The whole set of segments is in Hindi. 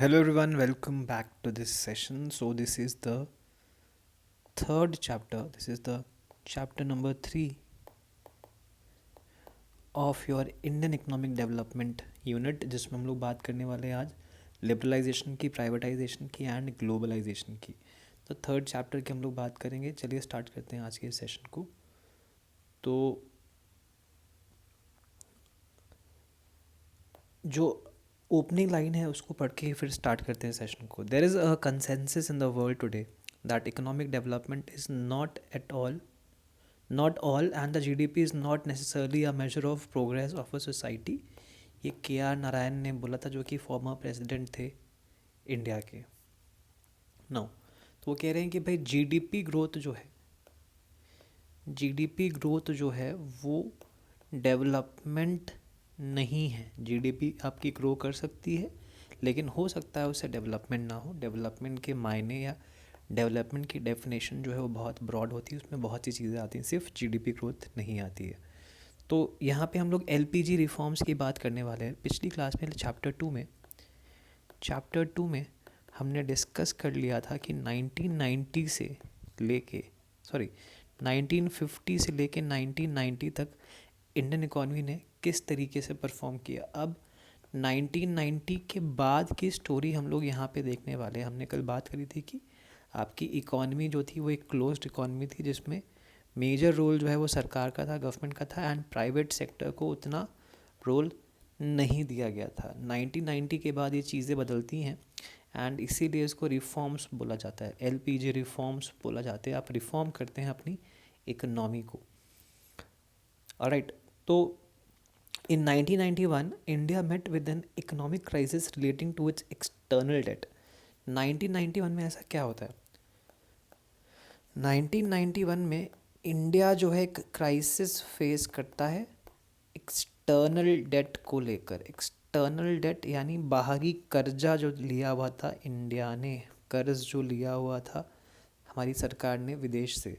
Hello everyone, welcome back to this session. So this is the third chapter. This is the chapter number 3 of your Indian economic development unit, जिसमें हम लोग बात करने वाले हैं आज लिबरलाइजेशन की, प्राइवेटाइजेशन की एंड ग्लोबलाइजेशन की। तो थर्ड चैप्टर की हम लोग बात करेंगे। चलिए स्टार्ट करते हैं आज के सेशन को। तो जो ओपनिंग लाइन है उसको पढ़ के फिर स्टार्ट करते हैं सेशन को। There is a consensus in the world today that economic development is not all and the GDP is not necessarily a measure of progress of a society। ये KR नारायण ने बोला था, जो कि फॉर्मर प्रेसिडेंट थे इंडिया के। नो, तो वो कह रहे हैं कि भाई जीडीपी ग्रोथ जो है वो डेवलपमेंट नहीं है। जीडीपी आपकी ग्रो कर सकती है, लेकिन हो सकता है उससे डेवलपमेंट ना हो। डेवलपमेंट के मायने या डेवलपमेंट की डेफिनेशन जो है वो बहुत ब्रॉड होती है, उसमें बहुत सी चीज़ें आती हैं, सिर्फ जीडीपी ग्रोथ नहीं आती है। तो यहाँ पे हम लोग एलपीजी रिफॉर्म्स की बात करने वाले हैं। पिछली क्लास में चैप्टर टू में हमने डिस्कस कर लिया था कि 1950 से लेके 1990 तक इंडियन इकॉनमी ने किस तरीके से परफॉर्म किया। अब 1990 के बाद की स्टोरी हम लोग यहाँ पे देखने वाले हैं। हमने कल बात करी थी कि आपकी इकॉनमी जो थी वो एक क्लोज्ड इकॉनमी थी, जिसमें मेजर रोल जो है वो सरकार का था, गवर्नमेंट का था, एंड प्राइवेट सेक्टर को उतना रोल नहीं दिया गया था। 1990 के बाद ये चीज़ें बदलती हैं एंड इसीलिए इसको रिफॉर्म्स बोला जाता है, एलपीजी रिफॉर्म्स बोला जाते हैं। आप रिफॉर्म करते हैं अपनी इकोनॉमी को। ऑलराइट, तो in 1991 India met with an economic crisis relating to its external debt। 1991 में ऐसा क्या होता है? 1991 में इंडिया जो है एक क्राइसिस फेस करता है एक्सटर्नल डेट को लेकर। एक्सटर्नल डेट यानी बाहरी कर्जा जो लिया हुआ था, इंडिया ने कर्ज जो लिया हुआ था हमारी सरकार ने विदेश से,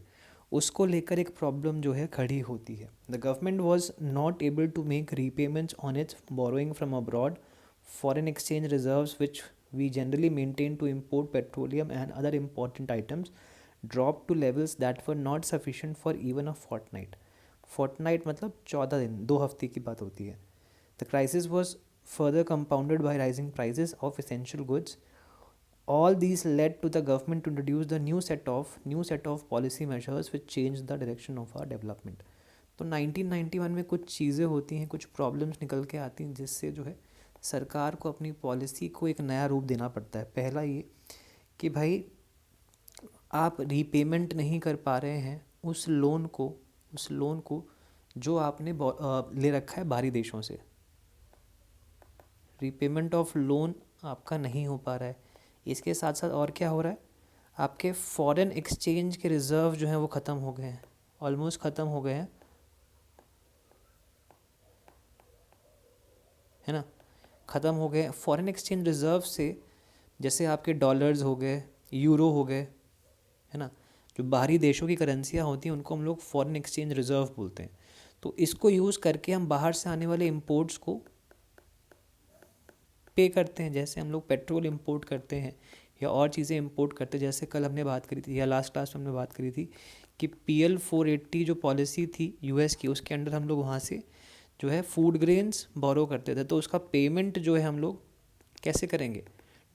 उसको लेकर एक प्रॉब्लम जो है खड़ी होती है। The government was not able to make repayments on its borrowing from abroad. Foreign exchange reserves which we generally maintain to import petroleum and other important items dropped to levels that were not sufficient for even a fortnight। fortnight मतलब 14 दिन, 2 हफ्ते की बात होती है। The crisis was further compounded by rising prices of essential goods। All these led to the government to introduce the new set of policy measures which changed the direction of our development। तो 1991 में कुछ चीज़ें होती हैं, कुछ प्रॉब्लम्स निकल के आती हैं, जिससे जो है सरकार को अपनी पॉलिसी को एक नया रूप देना पड़ता है। पहला ये कि भाई आप रीपेमेंट नहीं कर पा रहे हैं उस लोन को जो आपने ले रखा है बाहरी देशों से। रीपेमेंट ऑफ लोन आपका नहीं हो पा रहा है। इसके साथ साथ और क्या हो रहा है, आपके फॉरेन एक्सचेंज के रिज़र्व जो हैं वो ख़त्म हो गए हैं, ऑलमोस्ट ख़त्म हो गए हैं, है ना, ख़त्म हो गए फॉरेन एक्सचेंज रिज़र्व से। जैसे आपके डॉलर्स हो गए, यूरो हो गए, है ना, जो बाहरी देशों की करेंसियाँ होती हैं उनको हम लोग फॉरेन एक्सचेंज रिज़र्व बोलते हैं। तो इसको यूज़ करके हम बाहर से आने वाले इंपोर्ट्स को पे करते हैं। जैसे हम लोग पेट्रोल इंपोर्ट करते हैं या और चीज़ें इंपोर्ट करते हैं। जैसे कल हमने बात करी थी या लास्ट क्लास में हमने बात करी थी कि PL 480 जो पॉलिसी थी US की, उसके अंडर हम लोग वहाँ से जो है फूड ग्रेन्स बोरो करते थे। तो उसका पेमेंट जो है हम लोग कैसे करेंगे,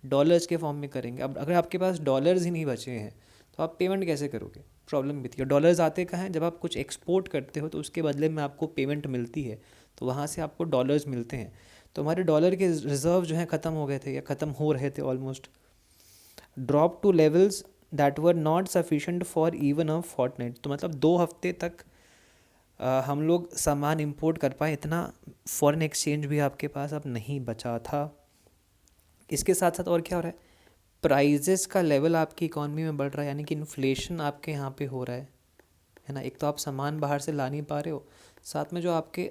डॉलर्स के फॉर्म में करेंगे। अब अगर आपके पास डॉलर्स ही नहीं बचे हैं तो आप पेमेंट कैसे करोगे, प्रॉब्लम भी थी। और डॉलर्स आते कहाँ हैं, जब आप कुछ एक्सपोर्ट करते हो तो उसके बदले में आपको पेमेंट मिलती है, तो वहाँ से आपको डॉलर्स मिलते हैं। तो हमारे डॉलर के रिज़र्व जो हैं ख़त्म हो गए थे या ख़त्म हो रहे थे almost. Drop to levels that were not sufficient for even a fortnight. तो मतलब 2 हफ्ते तक हम लोग सामान इंपोर्ट कर पाए, इतना फॉरेन एक्सचेंज भी आपके पास अब नहीं बचा था। इसके साथ साथ और क्या हो रहा है, प्राइजेस का लेवल आपकी इकॉनमी में बढ़ रहा है, यानी कि इन्फ्लेशन आपके यहाँ पे हो रहा है ना। एक तो आप सामान बाहर से ला नहीं पा रहे हो, साथ में जो आपके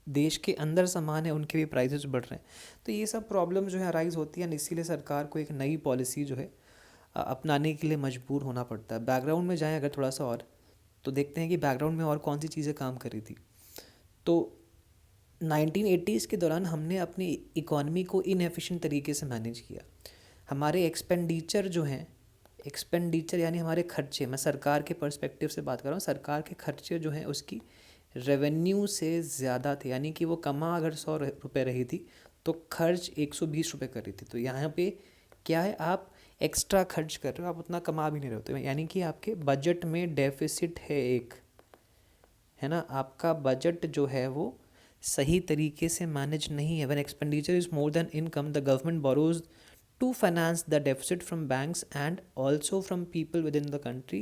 देश के अंदर सामान है उनके भी प्राइजेस बढ़ रहे हैं। तो ये सब प्रॉब्लम जो है अराइज होती है, इसीलिए सरकार को एक नई पॉलिसी जो है अपनाने के लिए मजबूर होना पड़ता है। बैकग्राउंड में जाएँ अगर थोड़ा सा और, तो देखते हैं कि बैकग्राउंड में और कौन सी चीज़ें काम कर रही थी। तो 1980s के दौरान हमने अपनी इकॉनमी को इनएफिशिएंट तरीके से मैनेज किया। हमारे एक्सपेंडिचर जो हैं, एक्सपेंडिचर यानी हमारे खर्चे, मैं सरकार के पर्सपेक्टिव से बात कर रहा हूँ, सरकार के खर्चे जो हैं उसकी रेवेन्यू से ज़्यादा थे। यानी कि वो कमा अगर 100 रुपये रही थी तो खर्च 120 रुपये कर रही थी। तो यहाँ पे क्या है, आप एक्स्ट्रा खर्च कर रहे हो, आप उतना कमा भी नहीं रहे हो। यानी कि आपके बजट में डेफिसिट है एक, है ना, आपका बजट जो है वो सही तरीके से मैनेज नहीं है। When expenditure is more than income the government borrows to finance the deficit from banks and also from people within the country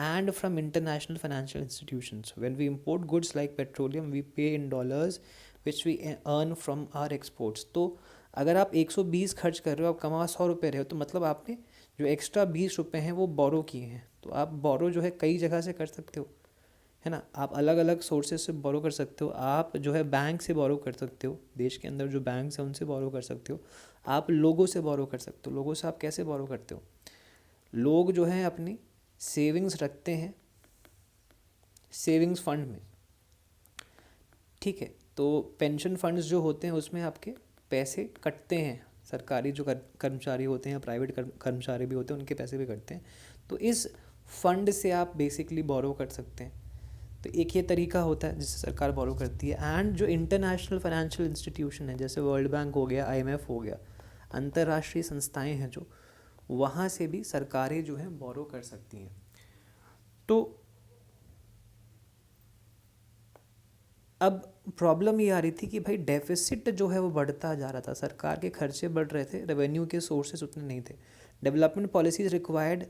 and from international financial institutions. When we import goods like petroleum, we pay in dollars which we earn from our exports. तो अगर आप 120 खर्च कर रहे हो, आप कमा 100 रुपये रहे हो, तो मतलब आपने जो एक्स्ट्रा 20 रुपये हैं वो बोरो किए हैं। तो आप बोरो जो है कई जगह से कर सकते हो, है ना, आप अलग अलग सोर्सेज से बोरो कर सकते हो। आप जो है बैंक से बोरो कर सकते हो, देश के अंदर जो बैंक्स हैं उनसे बोरो कर सकते हो। आप लोगों से बोरो कर सकते हो। लोगों से आप कैसे बोरो करते हो, लोग जो हैं अपनी सेविंग्स रखते हैं सेविंग्स फंड में, ठीक है। तो पेंशन फंड्स जो होते हैं उसमें आपके पैसे कटते हैं, सरकारी जो कर्मचारी होते हैं, प्राइवेट कर्मचारी भी होते हैं, उनके पैसे भी कटते हैं। तो इस फंड से आप बेसिकली बोरो कर सकते हैं। तो एक ये तरीका होता है जिससे सरकार बोरो करती है। एंड जो इंटरनेशनल फाइनेंशियल इंस्टीट्यूशन है, जैसे वर्ल्ड बैंक हो गया, IMF हो गया, अंतर्राष्ट्रीय संस्थाएं हैं जो, वहाँ से भी सरकारें जो हैं बोरो कर सकती हैं। तो अब प्रॉब्लम ये आ रही थी कि भाई डेफिसिट जो है वो बढ़ता जा रहा था, सरकार के खर्चे बढ़ रहे थे, रेवेन्यू के सोर्सेज उतने नहीं थे। Development policies required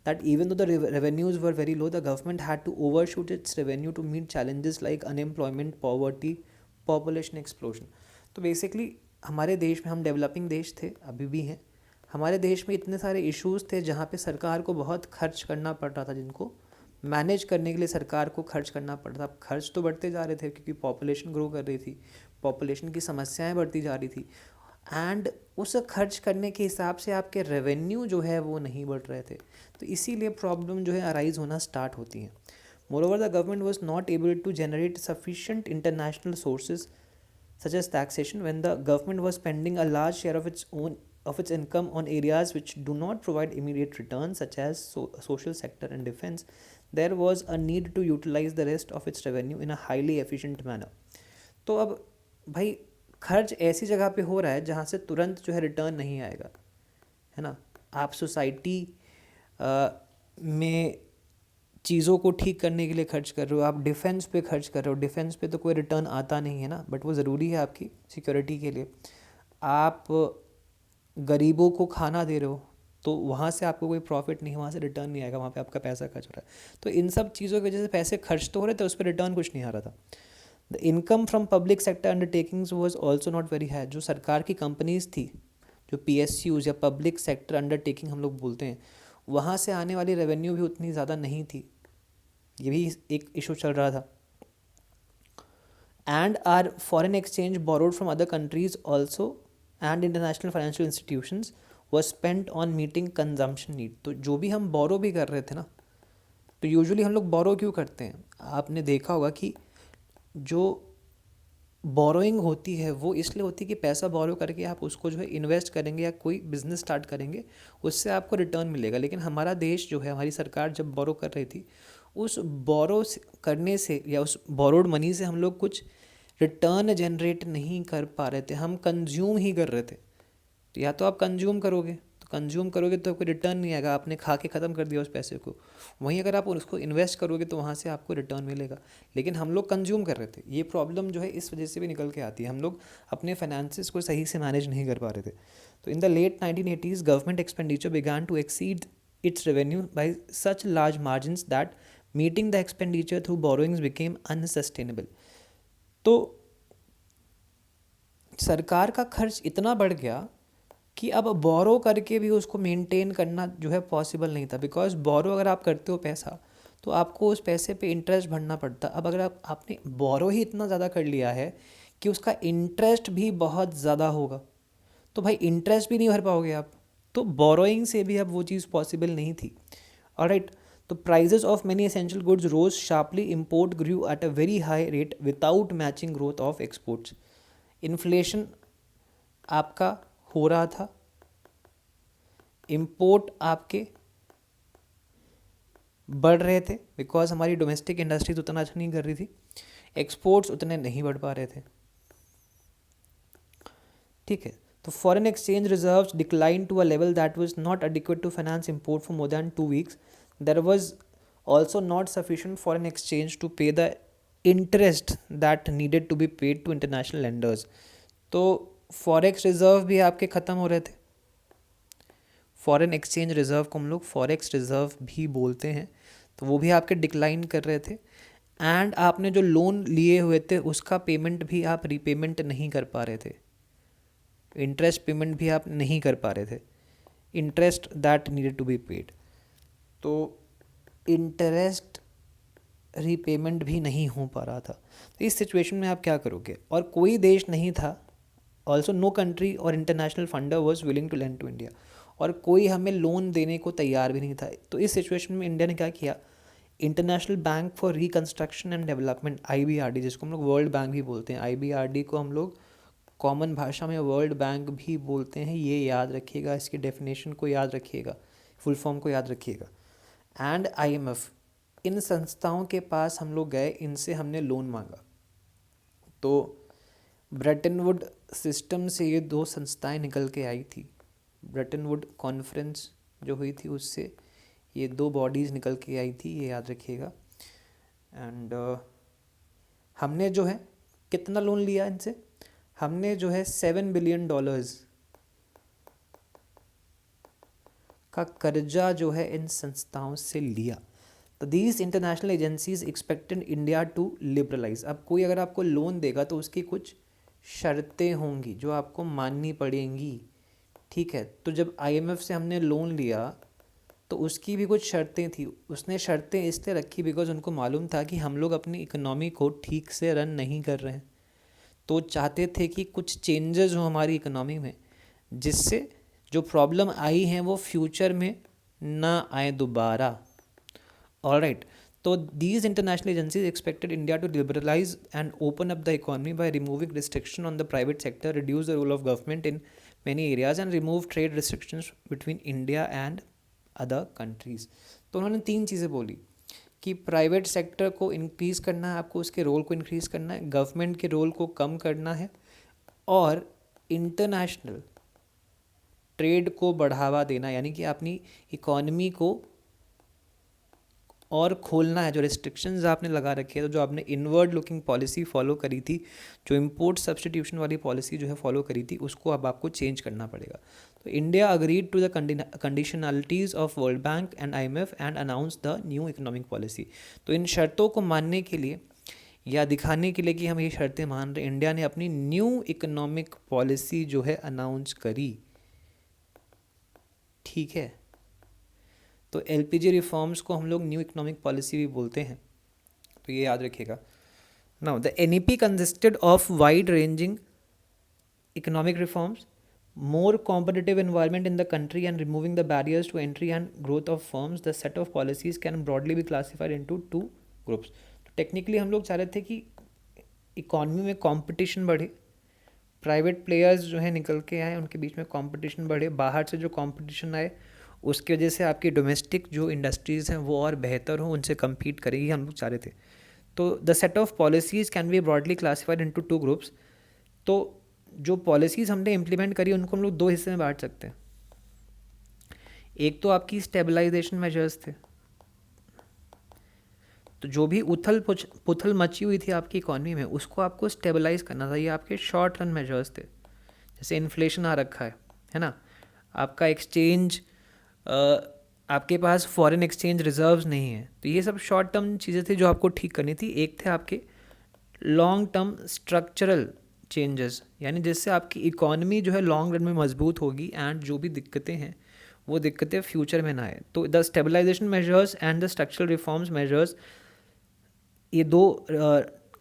that even though the revenues were very low, the government had to overshoot its revenue to meet challenges like unemployment, poverty, population explosion. तो बेसिकली हमारे देश में, हम डेवलपिंग देश थे, अभी भी हैं, हमारे देश में इतने सारे इश्यूज़ थे जहाँ पे सरकार को बहुत खर्च करना पड़ रहा था, जिनको मैनेज करने के लिए सरकार को खर्च करना पड़ रहा था। खर्च तो बढ़ते जा रहे थे क्योंकि पॉपुलेशन ग्रो कर रही थी, पॉपुलेशन की समस्याएं बढ़ती जा रही थी, एंड उस खर्च करने के हिसाब से आपके रेवेन्यू जो है वो नहीं बढ़ रहे थे। तो इसीलिए प्रॉब्लम जो है अराइज होना स्टार्ट होती हैं। Moreover the government was not able to generate sufficient international sources such as taxation when the government was spending a large share of its income on areas which do not provide immediate returns such as social sector and defense. There was a need to utilize the rest of its revenue in a highly efficient manner. तो अब भाई खर्च ऐसी जगह पे हो रहा है जहाँ से तुरंत जो है रिटर्न नहीं आएगा, है ना। आप सोसाइटी में चीज़ों को ठीक करने के लिए खर्च कर रहे हो, आप डिफेंस पे खर्च कर रहे हो, डिफेंस पे तो कोई रिटर्न आता नहीं है ना, बट वो ज़रूरी है आपकी सिक्योरिटी के लिए। आप गरीबों को खाना दे रहे हो तो वहाँ से आपको कोई प्रॉफिट नहीं, वहाँ से रिटर्न नहीं आएगा, वहाँ पे आपका पैसा खर्च हो रहा है। तो इन सब चीज़ों की वजह से पैसे खर्च तो हो रहे थे, उस पर रिटर्न कुछ नहीं आ रहा था। The income from public sector undertakings was also not very high. जो सरकार की कंपनीज थी, जो PSUs या पब्लिक सेक्टर अंडरटेकिंग हम लोग बोलते हैं, वहाँ से आने वाली रेवेन्यू भी उतनी ज़्यादा नहीं थी। ये भी एक इशू चल रहा था। And are foreign exchange borrowed from other countries also and international financial institutions was spent on meeting consumption need. तो जो भी हम बोरो भी कर रहे थे ना, तो यूजुअली हम लोग बोरो क्यों करते हैं, आपने देखा होगा कि जो बोरोइंग होती है वो इसलिए होती है कि पैसा बोरो करके आप उसको जो है इन्वेस्ट करेंगे या कोई बिजनेस स्टार्ट करेंगे, उससे आपको रिटर्न मिलेगा। लेकिन हमारा देश जो है, हमारी सरकार जब बोरो कर रही थी, उस बोरो करने से या उस बोरोड मनी से हम लोग कुछ रिटर्न जनरेट नहीं कर पा रहे थे, हम कंज्यूम ही कर रहे थे। तो या तो आप कंज्यूम करोगे तो कोई रिटर्न नहीं आएगा, आपने खा के ख़त्म कर दिया उस पैसे को। वहीं अगर आप उसको इन्वेस्ट करोगे तो वहाँ से आपको रिटर्न मिलेगा। लेकिन हम लोग कंज्यूम कर रहे थे। ये प्रॉब्लम जो है इस वजह से भी निकल के आती है, हम लोग अपने फाइनेंसिस को सही से मैनेज नहीं कर पा रहे थे। तो in the late 1980s government expenditure began to exceed its revenue by such large margins that meeting the expenditure through borrowings became unsustainable. तो सरकार का खर्च इतना बढ़ गया कि अब बोरो करके भी उसको मेंटेन करना जो है पॉसिबल नहीं था। बिकॉज बोरो अगर आप करते हो पैसा, तो आपको उस पैसे पे इंटरेस्ट भरना पड़ता। अब अगर आपने बोरो ही इतना ज़्यादा कर लिया है कि उसका इंटरेस्ट भी बहुत ज़्यादा होगा, तो भाई इंटरेस्ट भी नहीं भर पाओगे आप। तो बोरोइंग से भी अब वो चीज़ पॉसिबल नहीं थी। ऑलराइट, तो prices of many essential goods rose sharply, import grew at a very high rate without matching growth of exports. Inflation आपका हो रहा था, इंपोर्ट आपके बढ़ रहे थे बिकॉज हमारी डोमेस्टिक इंडस्ट्रीज उतना अच्छा नहीं कर रही थी, एक्सपोर्ट्स उतने नहीं बढ़ पा रहे थे, ठीक है। तो foreign exchange reserves decline to a level that was not adequate to finance import for more than 2 weeks. There was also not sufficient foreign exchange to pay the interest that needed to be paid to international lenders. तो फॉरेक्स रिजर्व भी आपके ख़त्म हो रहे थे. फॉरेन एक्सचेंज रिजर्व को हम लोग फॉरेक्स रिजर्व भी बोलते हैं, तो वो भी आपके डिक्लाइन कर रहे थे. एंड आपने जो लोन लिए हुए थे उसका पेमेंट भी आप रीपेमेंट नहीं कर पा रहे थे, इंटरेस्ट पेमेंट भी आप नहीं कर पा रहे थे, interest that needed to be paid. तो इंटरेस्ट रीपेमेंट भी नहीं हो पा रहा था. तो इस सिचुएशन में आप क्या करोगे? और कोई देश नहीं था, ऑल्सो नो कंट्री और international funder was willing to lend to India, और कोई हमें लोन देने को तैयार भी नहीं था. तो इस सिचुएशन में इंडिया ने क्या किया? International bank for reconstruction and development, IBRD, जिसको हम लोग वर्ल्ड बैंक भी बोलते हैं, IBRD को हम लोग कॉमन भाषा में वर्ल्ड बैंक भी बोलते हैं. ये याद रखिएगा, इसकी डेफिनेशन को याद रखिएगा, फुल फॉर्म को याद रखिएगा. एंड IMF, इन संस्थाओं के पास हम लोग गए, इनसे हमने लोन मांगा. तो ब्रेटन वुड सिस्टम से ये 2 संस्थाएं निकल के आई थी. ब्रेटन वुड कॉन्फ्रेंस जो हुई थी उससे ये 2 बॉडीज़ निकल के आई थी, ये याद रखिएगा. एंड हमने जो है कितना लोन लिया इनसे? हमने जो है $7 बिलियन का कर्जा जो है इन संस्थाओं से लिया. तो these international agencies expected India to liberalise. अब कोई अगर आपको लोन देगा तो उसकी कुछ शर्तें होंगी जो आपको माननी पड़ेंगी, ठीक है. तो जब IMF से हमने लोन लिया तो उसकी भी कुछ शर्तें थी. उसने शर्तें इसलिए रखी बिकॉज उनको मालूम था कि हम लोग अपनी इकोनॉमी को ठीक से रन नहीं कर रहे हैं. तो चाहते थे कि कुछ चेंजेस हो हमारी इकोनॉमी में, जिससे जो प्रॉब्लम आई हैं वो फ्यूचर में ना आए दोबारा. ऑलराइट. तो these international agencies expected India to liberalise and open up the economy by removing restriction on the private sector, reduce the role of government in many areas and remove trade restrictions between India and other countries. तो उन्होंने 3 चीज़ें बोली कि प्राइवेट सेक्टर को इंक्रीज़ करना है, आपको उसके रोल को इंक्रीज़ करना है, गवर्नमेंट के रोल को कम करना है, और इंटरनेशनल ट्रेड को बढ़ावा देना, यानी कि अपनी इकोनॉमी को और खोलना है. जो रिस्ट्रिक्शंस आपने लगा रखे हैं, तो जो आपने इनवर्ड लुकिंग पॉलिसी फॉलो करी थी, जो इंपोर्ट सब्स्टिट्यूशन वाली पॉलिसी जो है फॉलो करी थी, उसको अब आपको चेंज करना पड़ेगा. तो India agreed to the conditionalities of World Bank and IMF and announce the new economic policy. तो इन शर्तों को मानने के लिए या दिखाने के लिए कि हम ये शर्तें मान रहे, इंडिया ने अपनी न्यू इकोनॉमिक पॉलिसी जो है अनाउंस करी, ठीक है. तो LPG रिफॉर्म्स को हम लोग न्यू इकोनॉमिक पॉलिसी भी बोलते हैं, तो ये याद रखिएगा. Now the NEP consisted of wide ranging economic reforms, more competitive environment in the country and removing the barriers to entry and growth of firms. The set of policies can broadly be classified into 2 groups. तो टेक्निकली हम लोग चाह रहे थे कि इकॉनमी में कंपटीशन बढ़े, प्राइवेट प्लेयर्स जो है निकल के आए, उनके बीच में कंपटीशन बढ़े, बाहर से जो कंपटीशन आए उसकी वजह से आपकी डोमेस्टिक जो इंडस्ट्रीज़ हैं वो और बेहतर हो, उनसे कम्पीट करेगी, हम लोग चाह रहे थे. तो the set of policies can be broadly classified into 2 groups. तो जो पॉलिसीज़ हमने इम्प्लीमेंट करी उनको हम लोग 2 हिस्से में बांट सकते हैं. एक तो आपकी स्टेबलाइजेशन मेजर्स थे, तो जो भी उथल पुथल मची हुई थी आपकी इकॉनमी में उसको आपको स्टेबलाइज करना था. ये आपके शॉर्ट रन मेजर्स थे. जैसे इन्फ्लेशन आ रखा है ना, आपका एक्सचेंज, आपके पास फॉरेन एक्सचेंज रिजर्व्स नहीं है, तो ये सब शॉर्ट टर्म चीज़ें थी जो आपको ठीक करनी थी. एक थे आपके लॉन्ग टर्म स्ट्रक्चरल चेंजेस, यानी जिससे आपकी इकॉनमी जो है लॉन्ग रन में मजबूत होगी एंड जो भी दिक्कतें हैं वो दिक्कतें फ्यूचर में ना आए. तो the stabilisation measures and the structural reforms measures, ये 2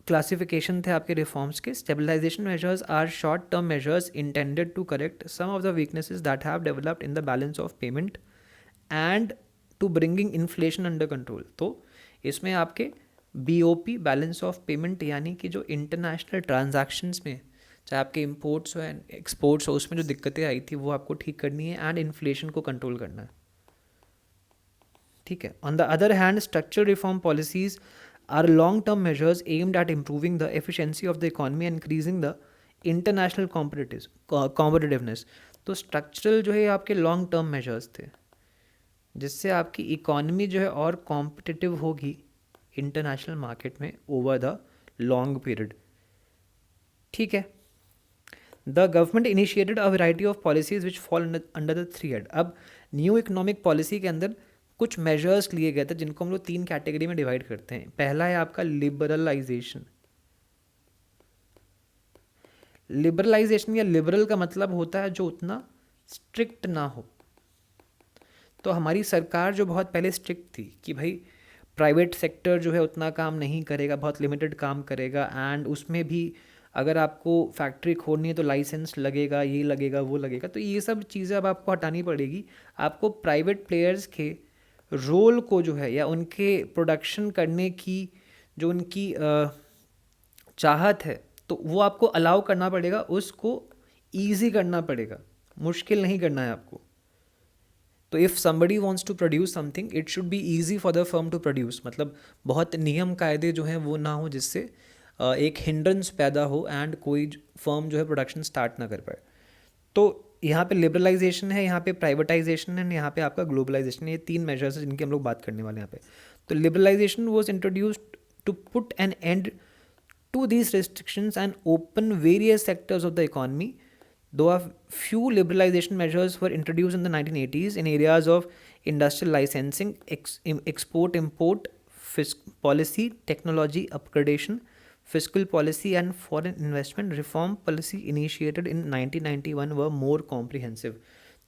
क्लासिफिकेशन थे आपके रिफॉर्म्स के. Stabilisation measures are short term measures intended to correct some of the weaknesses that have developed in the balance of payment and to bringing inflation under control. तो इसमें आपके BOP, बैलेंस ऑफ पेमेंट, यानी कि जो इंटरनेशनल ट्रांजैक्शंस में चाहे आपके इम्पोर्ट्स हो एंड एक्सपोर्ट्स हो, उसमें जो दिक्कतें आई थी वो आपको ठीक करनी है एंड इन्फ्लेशन को कंट्रोल करना है, ठीक है. On the other hand, structural reform policies are long term measures aimed at improving the efficiency of the economy and increasing the international competitiveness. तो स्ट्रक्चरल जो है आपके लॉन्ग टर्म मेजर्स थे जिससे आपकी इकोनॉमी जो है और कॉम्पिटिटिव होगी इंटरनेशनल मार्केट में ओवर द लॉन्ग पीरियड, ठीक है. The government initiated a variety of policies which fall under the three head. अब न्यू इकोनॉमिक पॉलिसी के अंदर कुछ मेजर्स लिए गए थे जिनको हम लोग 3 कैटेगरी में डिवाइड करते हैं. पहला है आपका लिबरलाइजेशन. लिबरलाइजेशन या लिबरल का मतलब होता है जो उतना स्ट्रिक्ट ना हो. तो हमारी सरकार जो बहुत पहले स्ट्रिक्ट थी कि भाई प्राइवेट सेक्टर जो है उतना काम नहीं करेगा, बहुत लिमिटेड काम करेगा, एंड उसमें भी अगर आपको फैक्ट्री खोलनी है तो लाइसेंस लगेगा, ये लगेगा, वो लगेगा. तो ये सब चीज़ें अब आपको हटानी पड़ेगी. आपको प्राइवेट प्लेयर्स के रोल को जो है या उनके प्रोडक्शन करने की जो उनकी चाहत है तो वो आपको अलाउ करना पड़ेगा, उसको ईजी करना पड़ेगा, मुश्किल नहीं करना है आपको. तो if somebody wants to produce something, it should be easy for the firm to produce. मतलब बहुत नियम कायदे जो हैं वो ना हो जिससे एक हिंड्रेंस पैदा हो एंड कोई फर्म जो है प्रोडक्शन स्टार्ट ना कर पाए. तो यहाँ पे लिबरलाइजेशन है, यहाँ पे प्राइवेटाइजेशन है, यहाँ पे आपका ग्लोबलाइजेशन है. ये 3 मेजर्स हैं जिनकी हम लोग बात करने वाले हैं यहाँ पे. तो liberalisation was introduced to put an end to these restrictions and open various sectors of the economy, though a few liberalization measures were introduced in the 1980s in areas of industrial licensing, export-import policy, technology upgradation, fiscal policy and foreign investment reform policy initiated in 1991 were more comprehensive.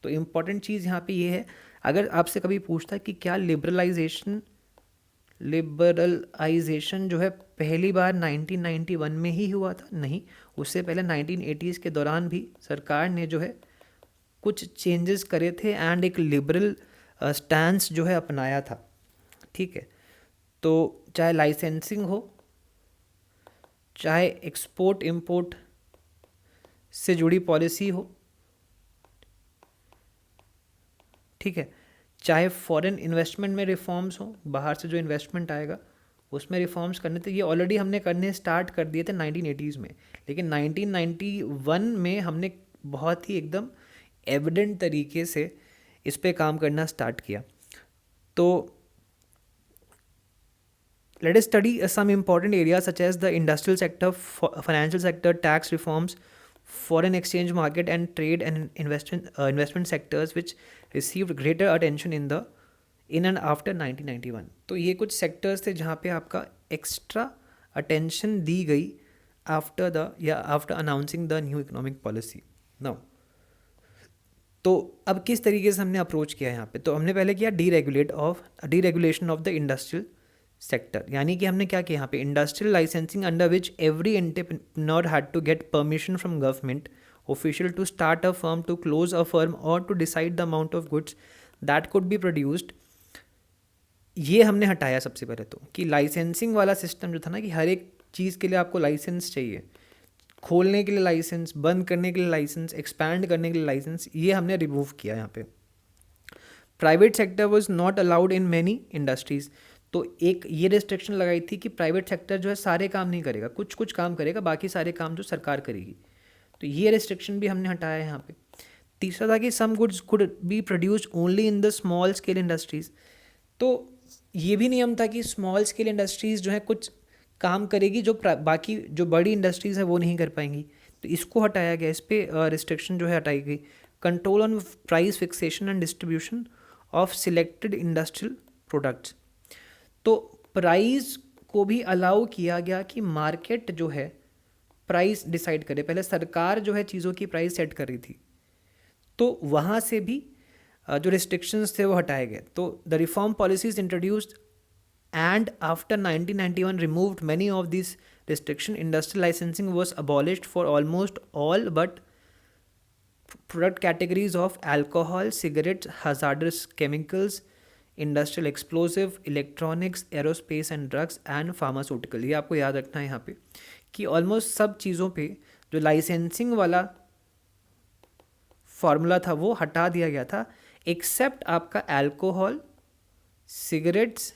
तो इम्पॉर्टेंट चीज़ यहाँ पे ये है, अगर आपसे कभी पूछता है कि क्या लिबरलाइजेशन जो है पहली बार 1991 में ही हुआ था, नहीं, उससे पहले 1980s के दौरान भी सरकार ने जो है कुछ चेंजेस करे थे एंड एक लिबरल स्टैंस जो है अपनाया था, ठीक है. तो चाहे लाइसेंसिंग हो, चाहे एक्सपोर्ट इंपोर्ट से जुड़ी पॉलिसी हो, ठीक है, चाहे फॉरेन इन्वेस्टमेंट में रिफॉर्म्स हो, बाहर से जो इन्वेस्टमेंट आएगा उसमें रिफॉर्म्स करने थे. ये ऑलरेडी हमने करने स्टार्ट कर दिए थे 1980s में, लेकिन 1991 में हमने बहुत ही एकदम एविडेंट तरीके से इस पे काम करना स्टार्ट किया. तो let us study some important area such as the industrial sector, financial sector, tax reforms, foreign exchange market and trade and investment sectors which received greater attention in and after 1991. तो ये कुछ sectors थे जहाँ पे आपका extra attention दी गई after announcing the new economic policy. Now, तो अब किस तरीके से हमने अप्रोच किया यहाँ पे, तो हमने पहले किया deregulation of the industrial sector. यानी कि हमने क्या किया यहाँ पे, industrial licensing under which every entrepreneur had to get permission from government official to start a firm, to close a firm और to decide the amount of goods that could be produced. ये हमने हटाया सबसे पहले तो, कि लाइसेंसिंग वाला सिस्टम जो था ना कि हर एक चीज़ के लिए आपको लाइसेंस चाहिए, खोलने के लिए लाइसेंस, बंद करने के लिए लाइसेंस, एक्सपैंड करने के लिए लाइसेंस, ये हमने रिमूव किया यहाँ पे. Private sector was not allowed in many industries. तो एक ये रिस्ट्रिक्शन लगाई थी कि प्राइवेट सेक्टर जो है सारे काम नहीं करेगा, कुछ कुछ काम करेगा, बाकी सारे काम जो सरकार करेगी. तो ये रिस्ट्रिक्शन भी हमने हटाया है यहाँ पे. तीसरा था कि some goods could be produced only in the small scale industries. तो ये भी नियम था कि स्मॉल स्केल इंडस्ट्रीज़ जो है कुछ काम करेगी जो बाकी जो बड़ी इंडस्ट्रीज़ है वो नहीं कर पाएंगी. तो इसको हटाया गया, इस पर रिस्ट्रिक्शन जो है हटाई गई. Control on price fixation and distribution of selected industrial products. तो प्राइस को भी अलाउ किया गया कि मार्केट जो है प्राइस डिसाइड करे. पहले सरकार जो है चीज़ों की प्राइस सेट कर रही थी, तो वहाँ से भी जो रिस्ट्रिक्शंस थे वो हटाए गए. तो the reform policies introduced and after 1991 removed many of this restriction. Industrial licensing was abolished for almost all but product categories of alcohol, cigarettes, hazardous chemicals, industrial explosive, electronics, aerospace and drugs and pharmaceutical. ये आपको याद रखना है यहाँ पे कि ऑलमोस्ट सब चीज़ों पे जो लाइसेंसिंग वाला फॉर्मूला था वो हटा दिया गया था, एक्सेप्ट आपका alcohol, cigarettes,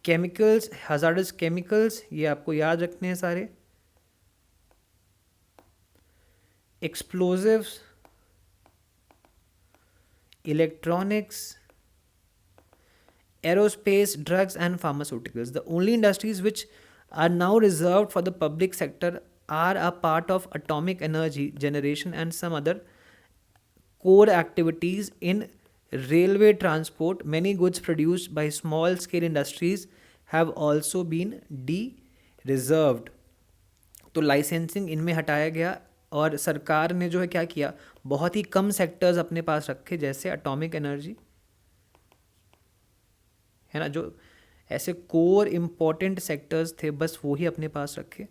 chemicals, hazardous chemicals, ये आपको याद रखने हैं सारे, explosives, electronics, aerospace, drugs and pharmaceuticals. The only industries which are now reserved for the public sector are a part of atomic energy generation and some other core activities in railway transport. Many goods produced by small scale industries have also been de-reserved. तो लाइसेंसिंग इनमें हटाया गया और सरकार ने जो है क्या किया, बहुत ही कम सेक्टर्स अपने पास रखे, जैसे एटॉमिक एनर्जी है ना, जो ऐसे कोर इम्पॉर्टेंट सेक्टर्स थे बस वो ही अपने पास रखे,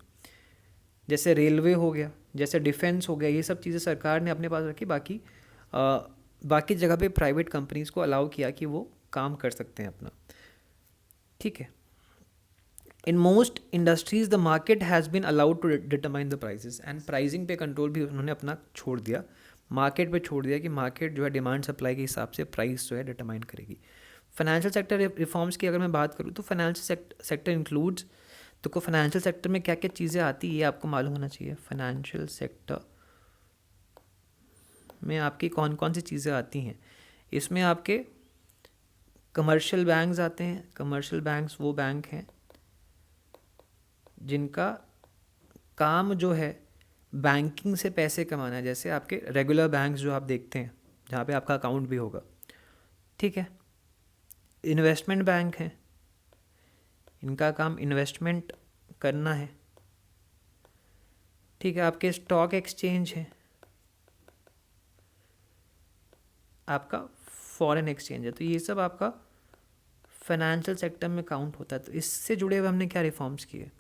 जैसे रेलवे हो गया, जैसे डिफेंस हो गया, ये सब चीज़ें सरकार ने अपने पास रखी, बाकी जगह पे प्राइवेट कंपनीज को अलाउ किया कि वो काम कर सकते हैं अपना, ठीक है। In most industries the market has been allowed to determine the prices, and pricing पे कंट्रोल भी उन्होंने अपना छोड़ दिया, मार्केट पे छोड़ दिया कि मार्केट जो है डिमांड सप्लाई के हिसाब से प्राइस जो है डिटरमाइन करेगी। फाइनेंशियल सेक्टर रिफॉर्म्स की अगर मैं बात करूँ तो फाइनेंशियल सेक्टर इंक्लूड्स, तो फाइनेंशियल सेक्टर में क्या क्या चीज़ें आती है ये आपको मालूम होना चाहिए। फाइनेंशियल सेक्टर में आपकी कौन कौन सी चीज़ें आती हैं, इसमें आपके कमर्शियल बैंक्स आते हैं। कमर्शियल बैंक्स वो बैंक हैं जिनका काम जो है बैंकिंग से पैसे कमाना है, जैसे आपके रेगुलर बैंक्स जो आप देखते हैं जहाँ पे आपका अकाउंट भी होगा, ठीक है। इन्वेस्टमेंट बैंक हैं, इनका काम इन्वेस्टमेंट करना है, ठीक है। आपके स्टॉक एक्सचेंज है, आपका फॉरेन एक्सचेंज है, तो ये सब आपका फाइनेंशियल सेक्टर में काउंट होता है। तो इससे जुड़े हुए हमने क्या रिफॉर्म्स किए।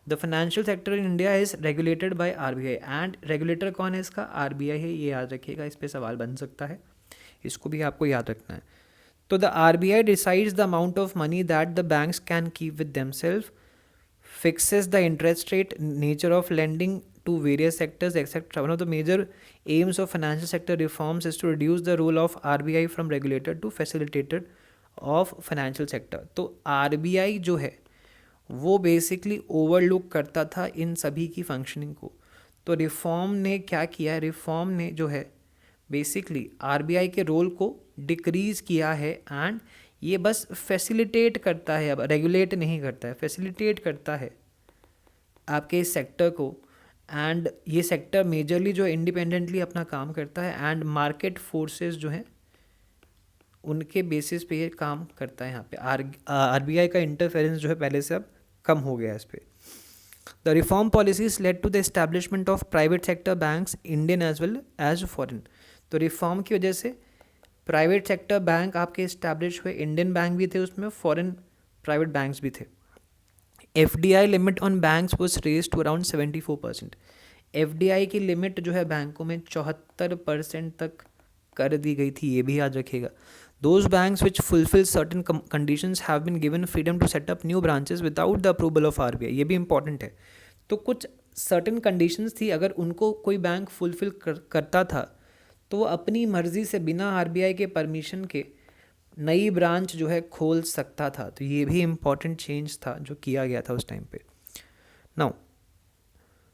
The financial sector in India is regulated by RBI, and regulator कौन है इसका, आरबीआई है, ये याद रखिएगा, इस पर सवाल बन सकता है, इसको भी आपको याद रखना है। तो the RBI decides the amount of money that the banks can keep with themself, fixes the interest rate, nature of lending to various sectors, etc. One of the major aims of financial sector reforms is to reduce the role of RBI from regulator to facilitator of financial sector. तो RBI जो है वो बेसिकली ओवरलुक करता था इन सभी की फंक्शनिंग को। तो रिफॉर्म ने क्या किया है, रिफॉर्म ने जो है बेसिकली आरबीआई के रोल को डिक्रीज़ किया है, एंड ये बस फैसिलिटेट करता है, अब रेगुलेट नहीं करता है, फैसिलिटेट करता है आपके इस सेक्टर को, एंड ये सेक्टर मेजरली जो इंडिपेंडेंटली अपना काम करता है, एंड मार्केट फोर्सेस जो हैं उनके बेसिस पे ये काम करता है। यहाँ पे आरबीआई का इंटरफेरेंस जो है पहले से अब कम हो गया है इस पर। The reform policies led to the establishment of private sector banks, Indian as well as foreign. तो रिफॉर्म की वजह से प्राइवेट सेक्टर बैंक आपके इस्टेब्लिश हुए, इंडियन बैंक भी थे उसमें, फॉरेन प्राइवेट बैंक्स भी थे। FDI limit on banks was raised to around 74%। FDI की लिमिट जो है बैंकों में 74% तक कर दी गई थी, ये भी याद रखिएगा। Those banks which fulfil certain conditions have been given freedom to set up new branches without the approval of RBI, ये भी इंपॉर्टेंट है। तो कुछ सर्टन कंडीशंस थी, अगर उनको कोई बैंक फुलफिल करता था तो वो अपनी मर्ज़ी से बिना आरबीआई के परमिशन के नई ब्रांच जो है खोल सकता था। तो ये भी इम्पॉर्टेंट चेंज था जो किया गया था उस टाइम पे। Now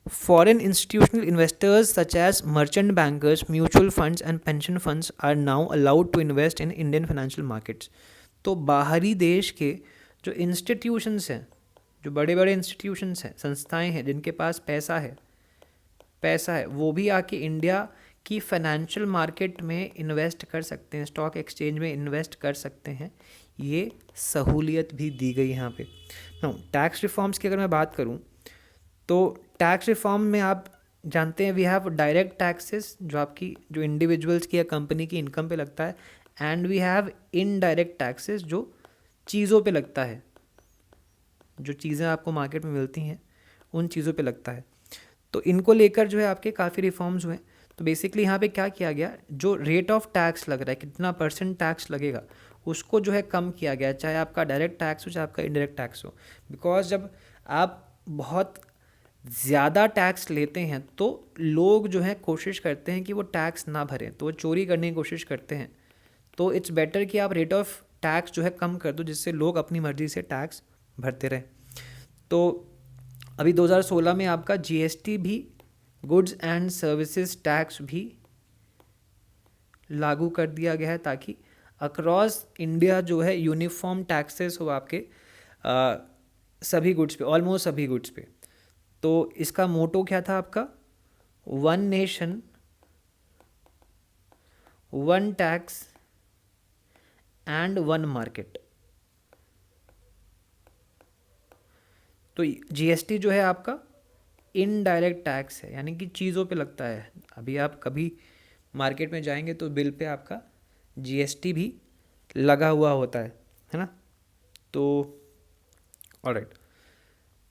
foreign institutional investors such as merchant bankers, mutual funds and pension funds are now allowed to invest in Indian financial markets. तो बाहरी देश के जो इंस्टीट्यूशंस हैं, जो बड़े बड़े इंस्टीट्यूशंस हैं, संस्थाएं हैं जिनके पास पैसा है, वो भी आके इंडिया कि फाइनेंशियल मार्केट में इन्वेस्ट कर सकते हैं, स्टॉक एक्सचेंज में इन्वेस्ट कर सकते हैं, ये सहूलियत भी दी गई यहाँ पे। नाउ टैक्स रिफॉर्म्स की अगर मैं बात करूँ तो टैक्स रिफॉर्म में आप जानते हैं वी हैव डायरेक्ट टैक्सेस जो इंडिविजुअल्स की या कंपनी की इनकम पे लगता है, and we have indirect taxes जो चीज़ों पे लगता है, जो चीज़ें आपको मार्केट में मिलती हैं उन चीज़ों पे लगता है। तो इनको लेकर जो है आपके काफ़ी रिफॉर्म्स हुए। तो बेसिकली यहाँ पे क्या किया गया, जो रेट ऑफ टैक्स लग रहा है, कितना % टैक्स लगेगा, उसको जो है कम किया गया, चाहे आपका डायरेक्ट टैक्स हो चाहे आपका इनडायरेक्ट टैक्स हो। बिकॉज जब आप बहुत ज़्यादा टैक्स लेते हैं तो लोग जो है कोशिश करते हैं कि वो टैक्स ना भरें, तो वो चोरी करने की कोशिश करते हैं। तो इट्स बेटर कि आप रेट ऑफ टैक्स जो है कम कर दो, जिससे लोग अपनी मर्ज़ी से टैक्स भरते रहें। तो अभी 2016 में आपका जीएसटी भी, गुड्स एंड सर्विसेज टैक्स भी लागू कर दिया गया है, ताकि अक्रॉस इंडिया जो है यूनिफॉर्म टैक्सेस हो आपके सभी गुड्स पे, ऑलमोस्ट सभी गुड्स पे। तो इसका मोटो क्या था आपका? One nation one tax and one market. तो जीएसटी जो है आपका इनडायरेक्ट टैक्स है, यानी कि चीज़ों पे लगता है। अभी आप कभी मार्केट में जाएंगे तो बिल पे आपका जीएसटी भी लगा हुआ होता है ना। तो ऑलराइट,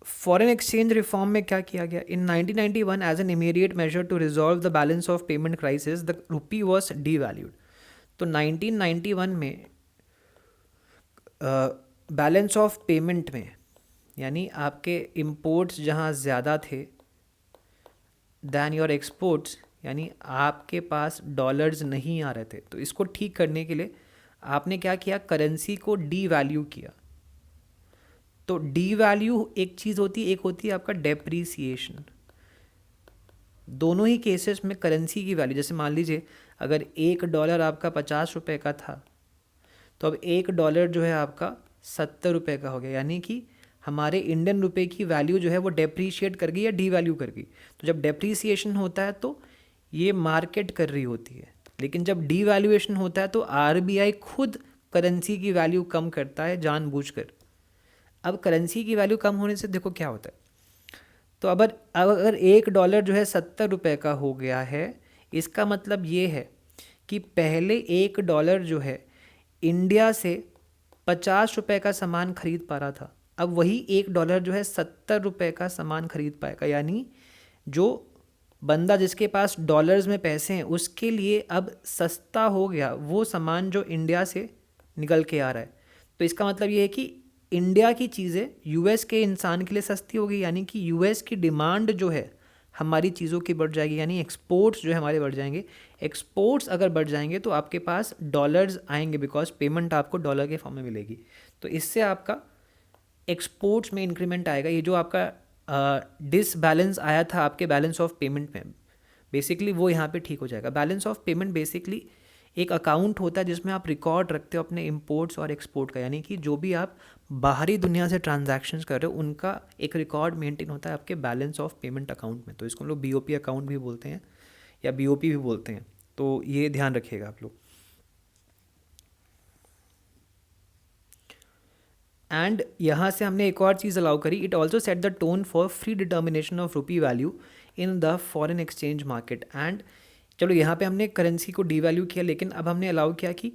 फॉरेन एक्सचेंज रिफॉर्म में क्या किया गया? In 1991 as an immediate measure to resolve the balance of payment crisis the rupee was devalued. तो 1991 में बैलेंस ऑफ पेमेंट में, यानी आपके इम्पोर्ट्स जहाँ ज़्यादा थे दैन योर एक्सपोर्ट्स, यानी आपके पास डॉलर्स नहीं आ रहे थे, तो इसको ठीक करने के लिए आपने क्या किया? करेंसी को डी वैल्यू किया। तो डी वैल्यू एक चीज़ होती है, एक होती है आपका डेप्रीसिएशन। दोनों ही केसेस में करेंसी की वैल्यू, जैसे मान लीजिए अगर $1 आपका 50 रुपये का था, तो अब $1 जो है आपका 70 रुपये का हो गया, यानी कि हमारे इंडियन रुपए की वैल्यू जो है वो डेप्रीशिएट कर गई या डी वैल्यू कर गई। तो जब डेप्रीसिएशन होता है तो ये मार्केट कर रही होती है, लेकिन जब डी वैल्यूएशन होता है तो आरबीआई खुद करेंसी की वैल्यू कम करता है जानबूझकर। अब करेंसी की वैल्यू कम होने से देखो क्या होता है। तो अगर $1 जो है 70 रुपये का हो गया है, इसका मतलब ये है कि पहले $1 जो है इंडिया से 50 रुपये का सामान खरीद पा रहा था, अब वही $1 जो है 70 रुपये का सामान खरीद पाएगा। यानी जो बंदा जिसके पास डॉलर्स में पैसे हैं उसके लिए अब सस्ता हो गया वो सामान जो इंडिया से निकल के आ रहा है। तो इसका मतलब ये है कि इंडिया की चीज़ें यूएस के इंसान के लिए सस्ती हो गई, यानी कि यूएस की डिमांड जो है हमारी चीज़ों की बढ़ जाएगी, यानी एक्सपोर्ट्स जो है हमारे बढ़ जाएंगे। एक्सपोर्ट्स अगर बढ़ जाएंगे तो आपके पास डॉलर्स आएंगे, बिकॉज पेमेंट आपको डॉलर के फॉर्म में मिलेगी। तो इससे आपका एक्सपोर्ट्स में इंक्रीमेंट आएगा। ये जो आपका डिसबैलेंस आया था आपके बैलेंस ऑफ पेमेंट में, बेसिकली वो यहाँ पे ठीक हो जाएगा। बैलेंस ऑफ पेमेंट बेसिकली एक अकाउंट होता है जिसमें आप रिकॉर्ड रखते हो अपने इंपोर्ट्स और एक्सपोर्ट का, यानी कि जो भी आप बाहरी दुनिया से ट्रांजैक्शंस कर रहे हो उनका एक रिकॉर्ड मेंटेन होता है आपके बैलेंस ऑफ पेमेंट अकाउंट में। तो इसको हम लोग बीओपी अकाउंट भी बोलते हैं या बीओपी भी बोलते हैं, तो ये ध्यान रखिएगा आप लोग। एंड यहाँ से हमने एक और चीज़ अलाउ करी, it also set the tone for free determination of rupee value in the foreign exchange market. And चलो यहाँ पे हमने करेंसी को डीवैल्यू किया, लेकिन अब हमने अलाउ किया कि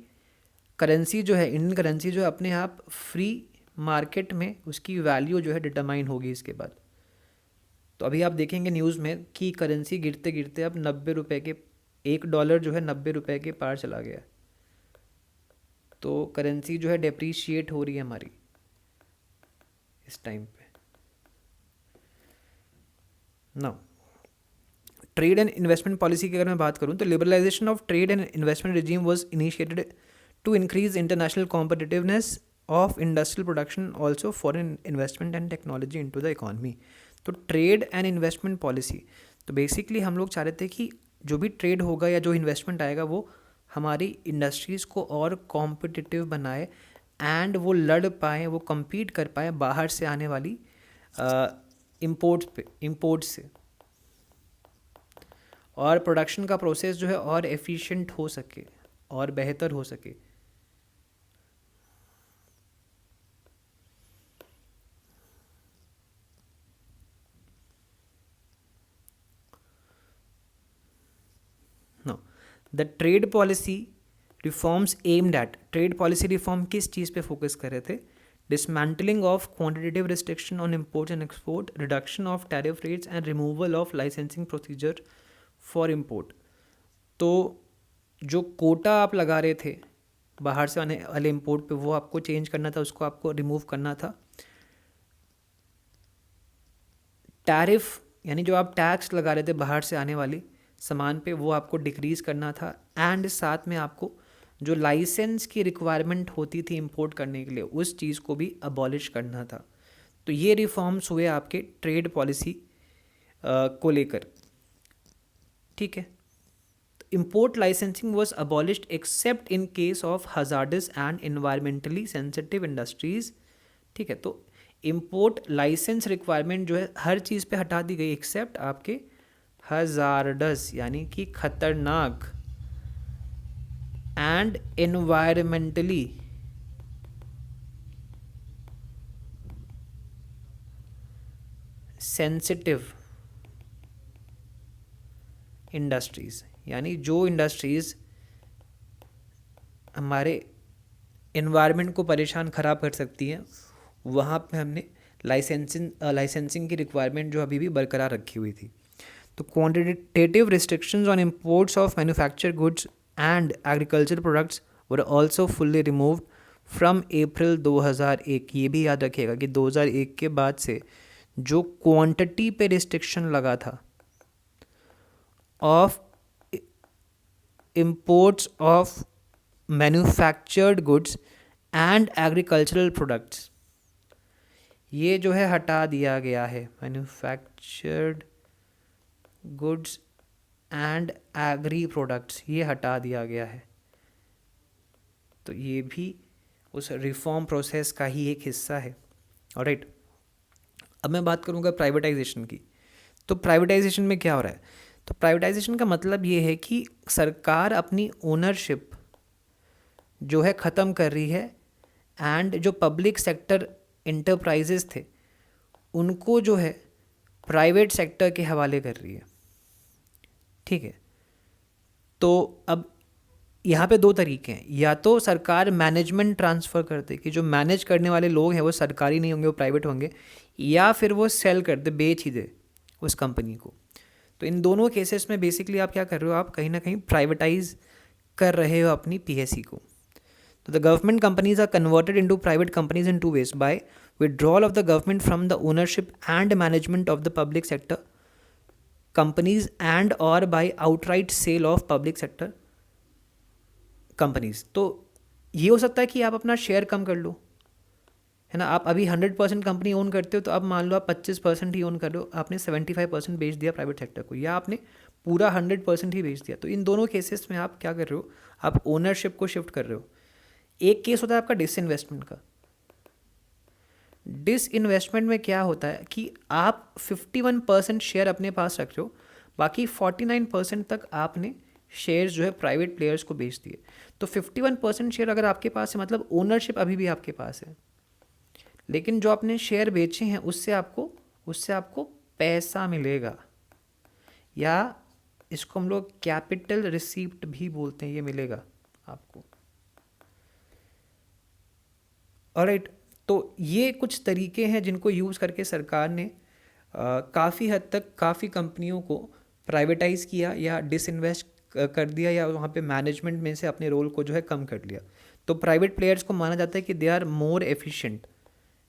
करेंसी जो है, इंडियन करेंसी जो है अपने आप फ्री मार्केट में उसकी वैल्यू जो है डिटरमाइन होगी इसके बाद। तो अभी आप देखेंगे न्यूज़ में कि करेंसी गिरते गिरते अब 90 रुपये के, $1 जो है 90 रुपये के पार चला गया। तो करेंसी जो है डेप्रीशिएट हो रही है हमारी इस टाइम पे। Now trade and investment policy की अगर मैं बात करूं तो liberalisation of trade and investment regime was initiated to increase international competitiveness of industrial production, also foreign investment and technology into the economy. तो ट्रेड एंड इन्वेस्टमेंट पॉलिसी, तो बेसिकली हम लोग चाह रहे थे कि जो भी ट्रेड होगा या जो इन्वेस्टमेंट आएगा वो हमारी इंडस्ट्रीज़ को और कॉम्पिटिटिव बनाए एंड वो लड़ पाएँ, वो कम्पीट कर पाएँ बाहर से आने वाली इम्पोर्ट से, और प्रोडक्शन का प्रोसेस जो है और एफिशिएंट हो सके और बेहतर हो सके। Know the trade policy reforms aimed at, trade policy reform किस चीज़ पे फोकस कर रहे थे? Dismantling of quantitative restriction on import and export, reduction of tariff rates and removal of licensing procedure for import. तो जो कोटा आप लगा रहे थे बाहर से आने वाले इम्पोर्ट पे, वो आपको चेंज करना था, उसको आपको रिमूव करना था। टैरिफ यानी जो आप टैक्स लगा रहे थे बाहर से आने वाली सामान पे, वो आपको डिक्रीज़ करना था। एंड साथ में आपको जो लाइसेंस की रिक्वायरमेंट होती थी इंपोर्ट करने के लिए, उस चीज़ को भी अबॉलिश करना था। तो ये रिफॉर्म्स हुए आपके ट्रेड पॉलिसी को लेकर, ठीक है। Import licensing was abolished except in case of hazardous and environmentally sensitive industries, ठीक है। तो इम्पोर्ट लाइसेंस रिक्वायरमेंट जो है हर चीज़ पे हटा दी गई एक्सेप्ट आपके हजार्डस यानी कि खतरनाक एंड एनवायरमेंटली सेंसिटिव इंडस्ट्रीज़, यानी जो इंडस्ट्रीज़ हमारे इन्वायरमेंट को परेशान ख़राब कर सकती हैं, वहाँ पे हमने लाइसेंसिंग की रिक्वायरमेंट जो अभी भी बरकरार रखी हुई थी। तो quantitative restrictions on imports of manufactured goods and agriculture products were also fully removed from April 2001। ये भी याद रखिएगा कि 2001 के बाद से जो क्वांटिटी पे रिस्ट्रिक्शन लगा था of imports of manufactured goods and agricultural products, ये जो है हटा दिया गया है। Manufactured goods and agri products ये हटा दिया गया है। तो ये भी उस रिफॉर्म प्रोसेस का ही एक हिस्सा है। ऑलराइट, अब मैं बात करूँगा प्राइवेटाइजेशन की। तो प्राइवेटाइजेशन में क्या हो रहा है? तो प्राइवेटाइजेशन का मतलब ये है कि सरकार अपनी ओनरशिप जो है ख़त्म कर रही है एंड जो पब्लिक सेक्टर इंटरप्राइजेस थे उनको जो है प्राइवेट सेक्टर के हवाले कर रही है, ठीक है। तो अब यहाँ पे दो तरीके हैं, या तो सरकार मैनेजमेंट ट्रांसफ़र कर दे कि जो मैनेज करने वाले लोग हैं वो सरकारी नहीं होंगे, वो प्राइवेट होंगे, या फिर वो सेल कर दे, बेच ही दे उस कंपनी को। तो इन दोनों केसेस में बेसिकली आप क्या कर रहे हो, आप कहीं ना कहीं प्राइवेटाइज कर रहे हो अपनी पीएससी को। तो the government companies are converted into private companies in 2 ways, by withdrawal of the government from the ownership and management of the public sector companies and और by outright sale of public sector companies. तो ये हो सकता है कि आप अपना शेयर कम कर लो, है ना। आप अभी 100% कंपनी ओन करते हो, तो अब मान लो आप 25% ही ओन कर रहे हो, आपने 75% बेच दिया प्राइवेट सेक्टर को, या आपने पूरा 100% ही बेच दिया। तो इन दोनों केसेस में आप क्या कर रहे हो, आप ओनरशिप को शिफ्ट कर रहे हो। एक केस होता है आपका डिसइन्वेस्टमेंट का। डिसइन्वेस्टमेंट में क्या होता है कि आप 51% शेयर अपने पास रख रहे हो, बाकी 49% तक आपने शेयर्स जो है प्राइवेट प्लेयर्स को बेच दिए। तो 51% शेयर अगर आपके पास है, मतलब ओनरशिप अभी भी आपके पास है, लेकिन जो आपने शेयर बेचे हैं उससे आपको पैसा मिलेगा, या इसको हम लोग कैपिटल रिसीप्ट भी बोलते हैं, ये मिलेगा आपको। ऑलराइट, तो ये कुछ तरीके हैं जिनको यूज़ करके सरकार ने काफ़ी हद तक काफ़ी कंपनियों को प्राइवेटाइज़ किया या डिसइन्वेस्ट कर दिया, या वहाँ पे मैनेजमेंट में से अपने रोल को जो है कम कर लिया। तो प्राइवेट प्लेयर्स को माना जाता है कि दे आर मोर एफिशिएंट,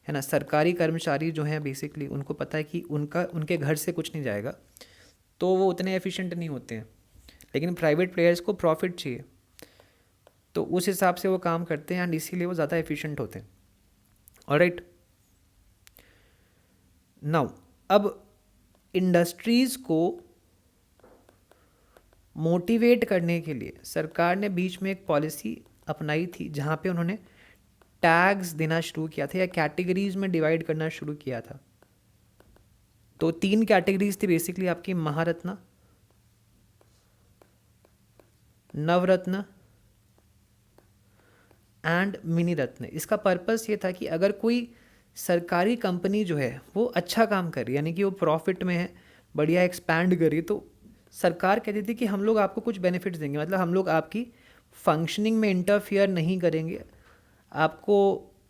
है ना। सरकारी कर्मचारी जो हैं बेसिकली उनको पता है कि उनके घर से कुछ नहीं जाएगा, तो वो उतने एफिशिएंट नहीं होते हैं। लेकिन प्राइवेट प्लेयर्स को प्रॉफिट चाहिए, तो उस हिसाब से वो काम करते हैं एंड इसीलिए वो ज़्यादा एफिशिएंट होते हैं। ऑलराइट, नाउ अब इंडस्ट्रीज़ को मोटिवेट करने के लिए सरकार ने बीच में एक पॉलिसी अपनाई थी, जहाँ पे उन्होंने टैग्स देना शुरू किया था या कैटेगरीज में डिवाइड करना शुरू किया था। तो 3 कैटेगरीज थी बेसिकली आपकी, महारत्न, नवरत्न एंड मिनी रत्न। इसका पर्पस ये था कि अगर कोई सरकारी कंपनी जो है वो अच्छा काम कर रही है, यानी कि वो प्रॉफिट में है, बढ़िया एक्सपैंड कर रही है, तो सरकार कहती थी कि हम लोग आपको कुछ बेनिफिट्स देंगे, मतलब हम लोग आपकी फंक्शनिंग में इंटरफियर नहीं करेंगे, आपको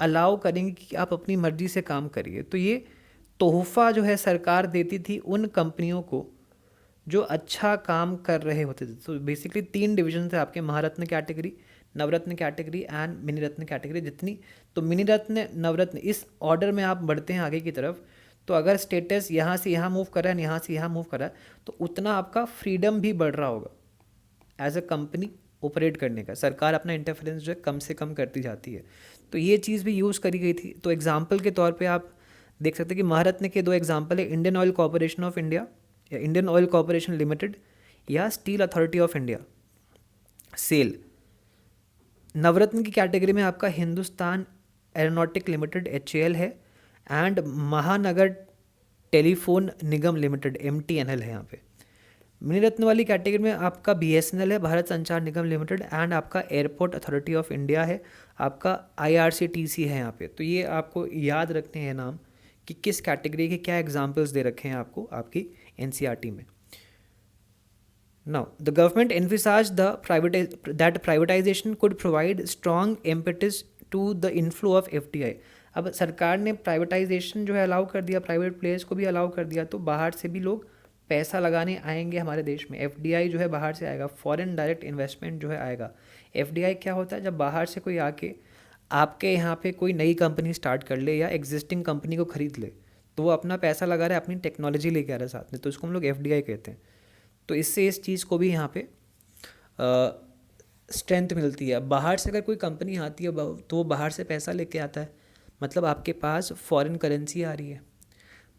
अलाउ करेंगे कि आप अपनी मर्ज़ी से काम करिए। तो ये तोहफ़ा जो है सरकार देती थी उन कंपनियों को जो अच्छा काम कर रहे होते थे। तो बेसिकली 3 डिवीजन थे आपके, Maharatna category, Navratna category and mini ratna category. जितनी तो मिनी रत्न, नवरत्न, इस ऑर्डर में आप बढ़ते हैं आगे की तरफ, तो अगर स्टेटस यहाँ से यहाँ मूव कर रहा है, यहाँ से यहाँ मूव कर रहा है, तो उतना आपका फ्रीडम भी बढ़ रहा होगा एज अ कंपनी ऑपरेट करने का। सरकार अपना इंटरफेरेंस जो है कम से कम करती जाती है। तो ये चीज़ भी यूज़ करी गई थी। तो एग्जाम्पल के तौर पे आप देख सकते हैं कि महारत्न के 2 एग्जाम्पल है, Indian Oil Corporation of India या इंडियन ऑयल कॉरपोरेशन लिमिटेड या Steel Authority of India SAIL. Navratna की कैटेगरी में आपका हिंदुस्तान एरोनॉटिक लिमिटेड HAL है एंड Mahanagar Telephone Nigam Limited MTNL है यहाँ पे। मणिरत्न वाली कैटेगरी में आपका BSNL है, भारत संचार निगम लिमिटेड, एंड आपका एयरपोर्ट अथॉरिटी ऑफ इंडिया है, आपका IRCTC है यहाँ पे। तो ये आपको याद रखने हैं नाम कि किस कैटेगरी के क्या एग्जाम्पल्स दे रखे हैं आपको आपकी NCERT में। Now, the government envisaged that privatization could provide strong impetus to the inflow of FDI. अब सरकार ने प्राइवेटाइजेशन जो है अलाउ कर दिया, प्राइवेट प्लेयर्स को भी अलाउ कर दिया, तो बाहर से भी लोग पैसा लगाने आएंगे हमारे देश में। FDI जो है बाहर से आएगा, फॉरेन डायरेक्ट इन्वेस्टमेंट जो है आएगा। FDI क्या होता है? जब बाहर से कोई आके आपके यहाँ पे कोई नई कंपनी स्टार्ट कर ले या एग्जिस्टिंग कंपनी को खरीद ले, तो वो अपना पैसा लगा रहा है, अपनी टेक्नोलॉजी लेके आ रहा है साथ में, तो इसको हम लोग FDI कहते हैं। तो इससे इस चीज़ को भी यहाँ पे स्ट्रेंथ मिलती है। बाहर से अगर कोई कंपनी आती है तो वो बाहर से पैसा लेके आता है, मतलब आपके पास फॉरेन करेंसी आ रही है,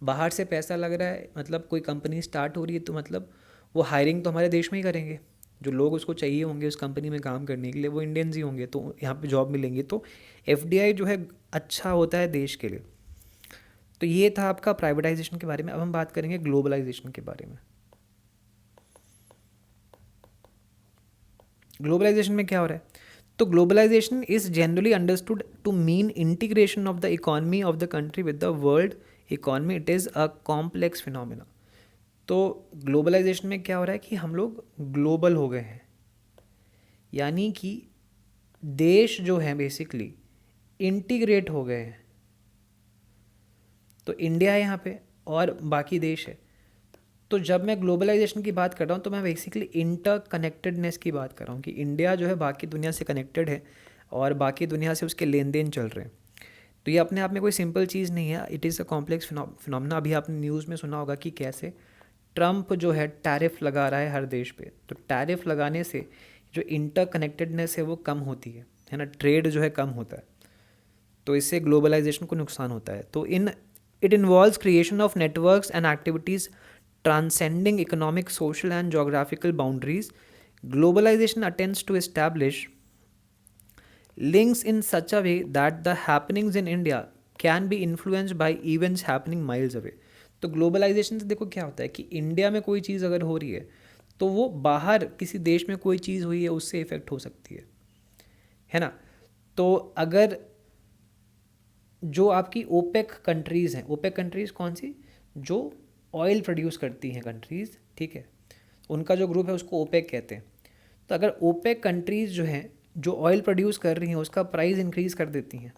बाहर से पैसा लग रहा है, मतलब कोई कंपनी स्टार्ट हो रही है, तो मतलब वो हायरिंग तो हमारे देश में ही करेंगे। जो लोग उसको चाहिए होंगे उस कंपनी में काम करने के लिए वो इंडियंस ही होंगे, तो यहाँ पे जॉब मिलेंगी। तो FDI जो है अच्छा होता है देश के लिए। तो ये था आपका प्राइवेटाइजेशन के बारे में। अब हम बात करेंगे ग्लोबलाइजेशन के बारे में। ग्लोबलाइजेशन में क्या हो रहा है? तो globalisation is generally understood to mean integration of the economy of the country with the world economy. It is a complex phenomena. तो ग्लोबलाइजेशन में क्या हो रहा है कि हम लोग ग्लोबल हो गए हैं, यानी कि देश जो है बेसिकली इंटीग्रेट हो गए हैं। तो इंडिया है यहाँ पे और बाकी देश है। तो जब मैं ग्लोबलाइजेशन की बात कर रहा हूँ तो मैं बेसिकली इंटरकनेक्टेडनेस की बात कर रहा हूँ कि इंडिया जो है बाकी दुनिया से कनेक्टेड है और बाकी दुनिया से उसके लेन देन चल रहे हैं। तो ये अपने आप में कोई सिंपल चीज़ नहीं है, it is a complex phenomena. अभी आपने न्यूज़ में सुना होगा कि कैसे ट्रम्प जो है टैरिफ लगा रहा है हर देश पे। तो टैरिफ लगाने से जो इंटरकनेक्टेडनेस है वो कम होती है ना, ट्रेड जो है कम होता है, तो इससे ग्लोबलाइजेशन को नुकसान होता है। तो it involves creation of networks and activities transcending economic, social and geographical boundaries. Globalization attempts to establish links in such a way that the happenings in India can be influenced by events happening miles away. तो ग्लोबलाइजेशन से देखो क्या होता है कि इंडिया में कोई चीज़ अगर हो रही है तो वो बाहर किसी देश में कोई चीज़ हुई है उससे इफ़ेक्ट हो सकती है ना। तो अगर जो आपकी ओपेक कंट्रीज़ हैं, ओपेक कंट्रीज़ कौन सी? जो ऑयल प्रोड्यूस करती हैं कंट्रीज़, ठीक है, उनका जो ग्रुप है उसको ओपेक कहते हैं। तो अगर ओपेक कंट्रीज़ जो हैं जो ऑयल प्रोड्यूस कर रही हैं उसका प्राइस इंक्रीज़ कर देती हैं,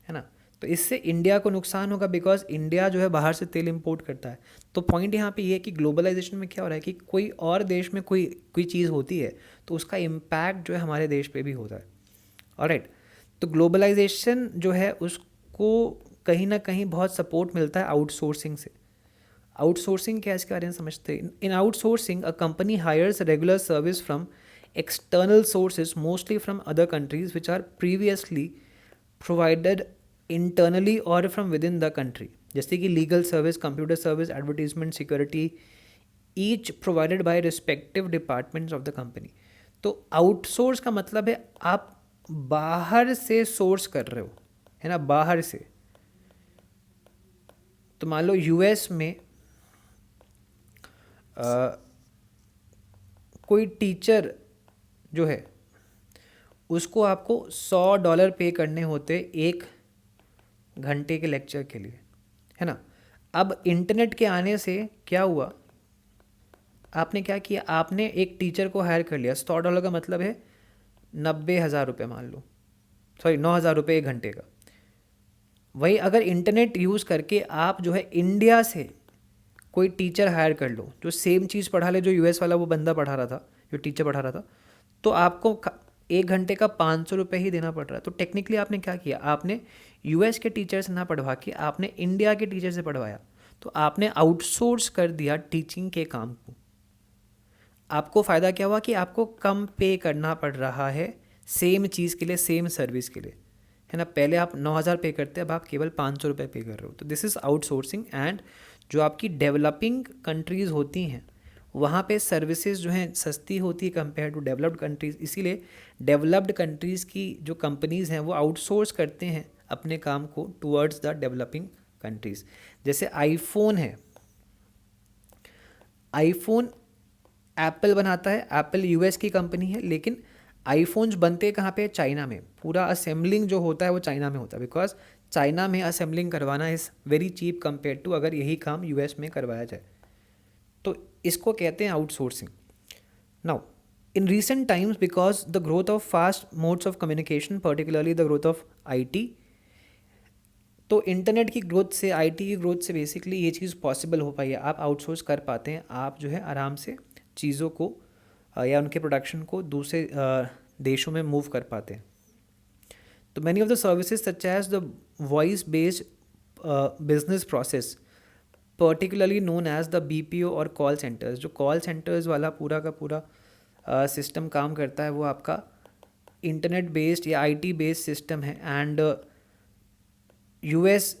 है ना, तो इससे इंडिया को नुकसान होगा, बिकॉज इंडिया जो है बाहर से तेल इंपोर्ट करता है। तो पॉइंट यहाँ पे ये है कि ग्लोबलाइजेशन में क्या हो रहा है कि कोई और देश में कोई चीज़ होती है तो उसका इम्पैक्ट जो है हमारे देश पे भी होता है। ऑलराइट, तो ग्लोबलाइजेशन जो है उसको कहीं ना कहीं बहुत सपोर्ट मिलता है आउटसोर्सिंग से। आउटसोर्सिंग क्या है इसके बारे में समझते हैं। In outsourcing a company hires regular service from external sources, mostly from other countries which are previously provided internally और from within the country, जैसे कि legal service, computer service, advertisement, security, each provided by respective departments of the company. तो आउटसोर्स का मतलब है आप बाहर से सोर्स कर रहे हो, है ना, बाहर से। तो मान लो US में कोई टीचर जो है उसको आपको $100 पे करने होते 1 घंटे के लेक्चर के लिए, है ना। अब इंटरनेट के आने से क्या हुआ, आपने क्या किया, आपने एक टीचर को हायर कर लिया। $100 का मतलब है 90,000 रुपये, मान लो, सॉरी 9,000 रुपये 1 घंटे का। वही अगर इंटरनेट यूज़ करके आप जो है इंडिया से कोई टीचर हायर कर लो जो सेम चीज़ पढ़ा ले जो US वाला वो बंदा पढ़ा रहा था, जो टीचर पढ़ा रहा था, तो आपको 1 घंटे का 500 रुपये ही देना पड़ रहा है। तो टेक्निकली आपने क्या किया, आपने यूएस के टीचर से ना पढ़वा के आपने इंडिया के टीचर से पढ़वाया, तो आपने आउटसोर्स कर दिया टीचिंग के काम को। आपको फ़ायदा क्या हुआ कि आपको कम पे करना पड़ रहा है सेम चीज़ के लिए, सेम सर्विस के लिए, है ना। पहले आप 9,000 पे करते, अब आप केवल 500 रुपये पे कर रहे हो। तो दिस इज़ आउटसोर्सिंग। एंड जो आपकी डेवलपिंग कंट्रीज़ होती हैं वहाँ पे सर्विसेज जो हैं सस्ती होती है कंपेयर टू डेवलप्ड कंट्रीज़, इसीलिए डेवलप्ड कंट्रीज़ की जो कंपनीज़ हैं वो आउटसोर्स करते हैं अपने काम को टूवर्ड्स द डेवलपिंग कंट्रीज़। जैसे आईफोन है, आईफोन एप्पल बनाता है, एप्पल यूएस की कंपनी है, लेकिन आईफोन्स बनते कहाँ पे? चाइना में। पूरा असेंबलिंग जो होता है वो चाइना में होता है, बिकॉज चाइना में असेंबलिंग करवाना is very cheap compare to अगर यही काम यूएस में करवाया जाए। तो इसको कहते हैं outsourcing. Now in recent times, because the growth of fast modes of communication, particularly the growth of IT, तो इंटरनेट की ग्रोथ से, आईटी की ग्रोथ से बेसिकली ये चीज़ पॉसिबल हो पाई है। आप आउटसोर्स कर पाते हैं, आप जो है आराम से चीज़ों को या उनके प्रोडक्शन को दूसरे देशों में मूव कर पाते हैं। तो many of the services such as the voice based business process, particularly known as the BPO और कॉल सेंटर्स, जो कॉल सेंटर्स वाला पूरा का पूरा सिस्टम काम करता है वो आपका इंटरनेट बेस्ड या आईटी बेस्ड सिस्टम है। एंड यूएस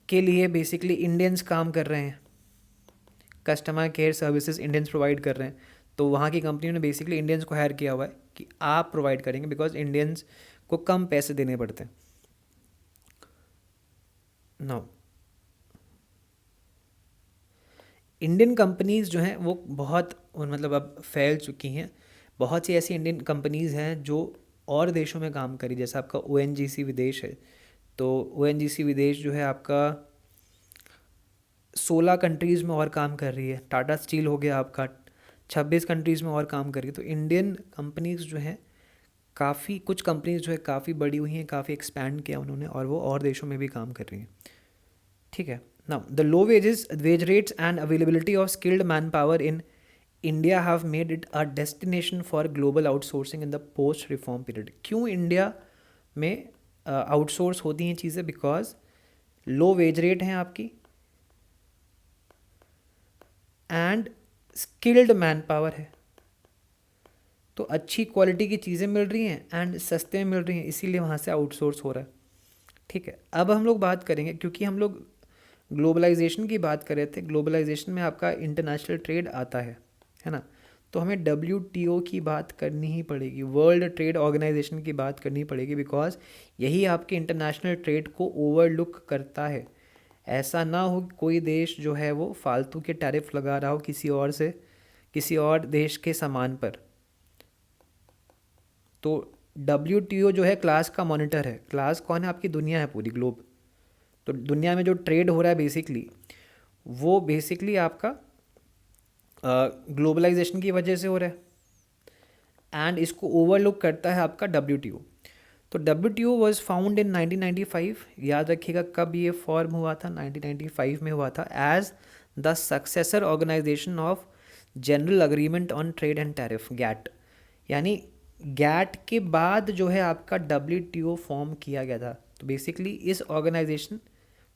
के लिए बेसिकली इंडियंस काम कर रहे हैं, customer care services Indians provide कर रहे हैं। तो वहाँ की कंपनियों ने बेसिकली इंडियंस को हायर किया हुआ है कि आप प्रोवाइड करेंगे, बिकॉज इंडियंस को कम पैसे देने पड़ते हैं। नाउ इंडियन कंपनीज़ जो हैं वो बहुत मतलब अब फैल चुकी हैं। बहुत सी ऐसी इंडियन कंपनीज़ हैं जो और देशों में काम करी, जैसे आपका ओएनजीसी विदेश है। तो ओएनजीसी विदेश जो है आपका 16 कंट्रीज़ में और काम कर रही है। टाटा स्टील हो गया आपका 26 कंट्रीज़ में और काम कर रही है। तो इंडियन कंपनीज़ जो हैं काफ़ी, कुछ कंपनीज़ जो है काफ़ी बड़ी हुई हैं, काफ़ी एक्सपैंड किया उन्होंने, और वो और देशों में भी काम कर रही हैं। ठीक है। Now the low wage rates and availability of skilled man power in India have made it a destination for global outsourcing in the post reform period. क्यों इंडिया में आउटसोर्स होती हैं चीज़ें? बिकॉज लो वेज रेट हैं आपकी एंड स्किल्ड मैन पावर है, तो अच्छी क्वालिटी की चीज़ें मिल रही हैं एंड सस्ते में मिल रही हैं, इसीलिए वहाँ से आउटसोर्स हो रहा है। ठीक है। अब हम लोग बात करेंगे, क्योंकि हम लोग ग्लोबलाइजेशन की बात कर रहे थे, ग्लोबलाइजेशन में आपका इंटरनेशनल ट्रेड आता है ना। तो हमें WTO की बात करनी ही पड़ेगी, वर्ल्ड ट्रेड ऑर्गेनाइजेशन की बात करनी पड़ेगी, बिकॉज यही आपके इंटरनेशनल ट्रेड को ओवरलुक करता है। ऐसा ना हो कोई देश जो है वो फालतू के टैरिफ लगा रहा हो किसी और से, किसी और देश के सामान पर। तो WTO जो है क्लास का मॉनिटर है। क्लास कौन है? आपकी दुनिया है, पूरी ग्लोब। तो दुनिया में जो ट्रेड हो रहा है बेसिकली, वो बेसिकली आपका ग्लोबलाइजेशन की वजह से हो रहा है, एंड इसको ओवरलुक करता है आपका WTO। तो WTO वॉज फाउंड इन 1995। याद रखिएगा कब ये फॉर्म हुआ था? 1995 में हुआ था, as the successor organisation of general agreement on trade and tariff, GATT. यानी गैट के बाद जो है आपका WTO फॉर्म किया गया था। तो बेसिकली इस ऑर्गेनाइजेशन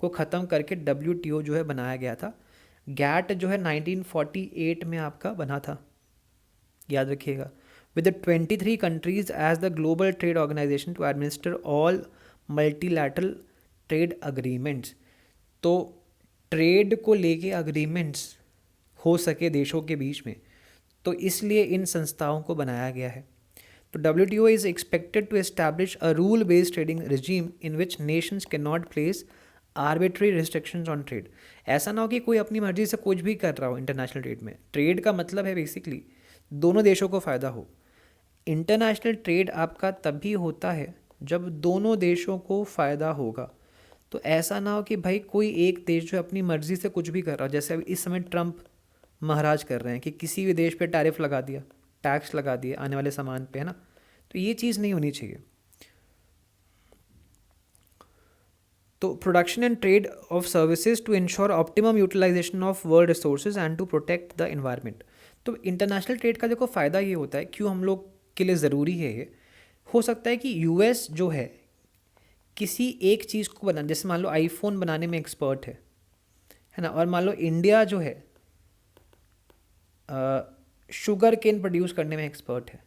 को ख़त्म करके WTO जो है बनाया गया था। गैट जो है 1948 में आपका बना था, याद रखिएगा, with the 23 countries as the global trade organization to administer all multilateral trade agreements। तो ट्रेड को लेके अग्रीमेंट्स हो सके देशों के बीच में, तो इसलिए इन संस्थाओं को बनाया गया है। तो WTO is expected to establish a rule-based trading regime in which nations cannot place arbitrary restrictions on trade। ऐसा ना हो कि कोई अपनी मर्जी से कुछ भी कर रहा हो इंटरनेशनल ट्रेड में। ट्रेड का मतलब है बेसिकली दोनों देशों को फ़ायदा हो। इंटरनेशनल ट्रेड आपका तभी होता है जब दोनों देशों को फ़ायदा होगा। तो ऐसा ना हो कि भाई कोई एक देश जो अपनी मर्ज़ी से कुछ भी कर रहा हो, जैसे अभी इस समय ट्रम्प महाराज कर रहे हैं कि किसी भी देश पे टैरिफ लगा दिया, टैक्स लगा दिया आने वाले सामान पे, है ना। तो ये चीज़ नहीं होनी चाहिए। तो production and trade of services to ensure optimum utilisation of world resources and to protect the environment. तो इंटरनेशनल ट्रेड का देखो फ़ायदा ये होता है, क्यों हम लोग के लिए ज़रूरी है ये। हो सकता है कि US जो है किसी एक चीज़ को बनाना, जैसे मान लो आईफोन बनाने में एक्सपर्ट है ना, और मान लो इंडिया जो है शुगर केन प्रोड्यूस करने में एक्सपर्ट है,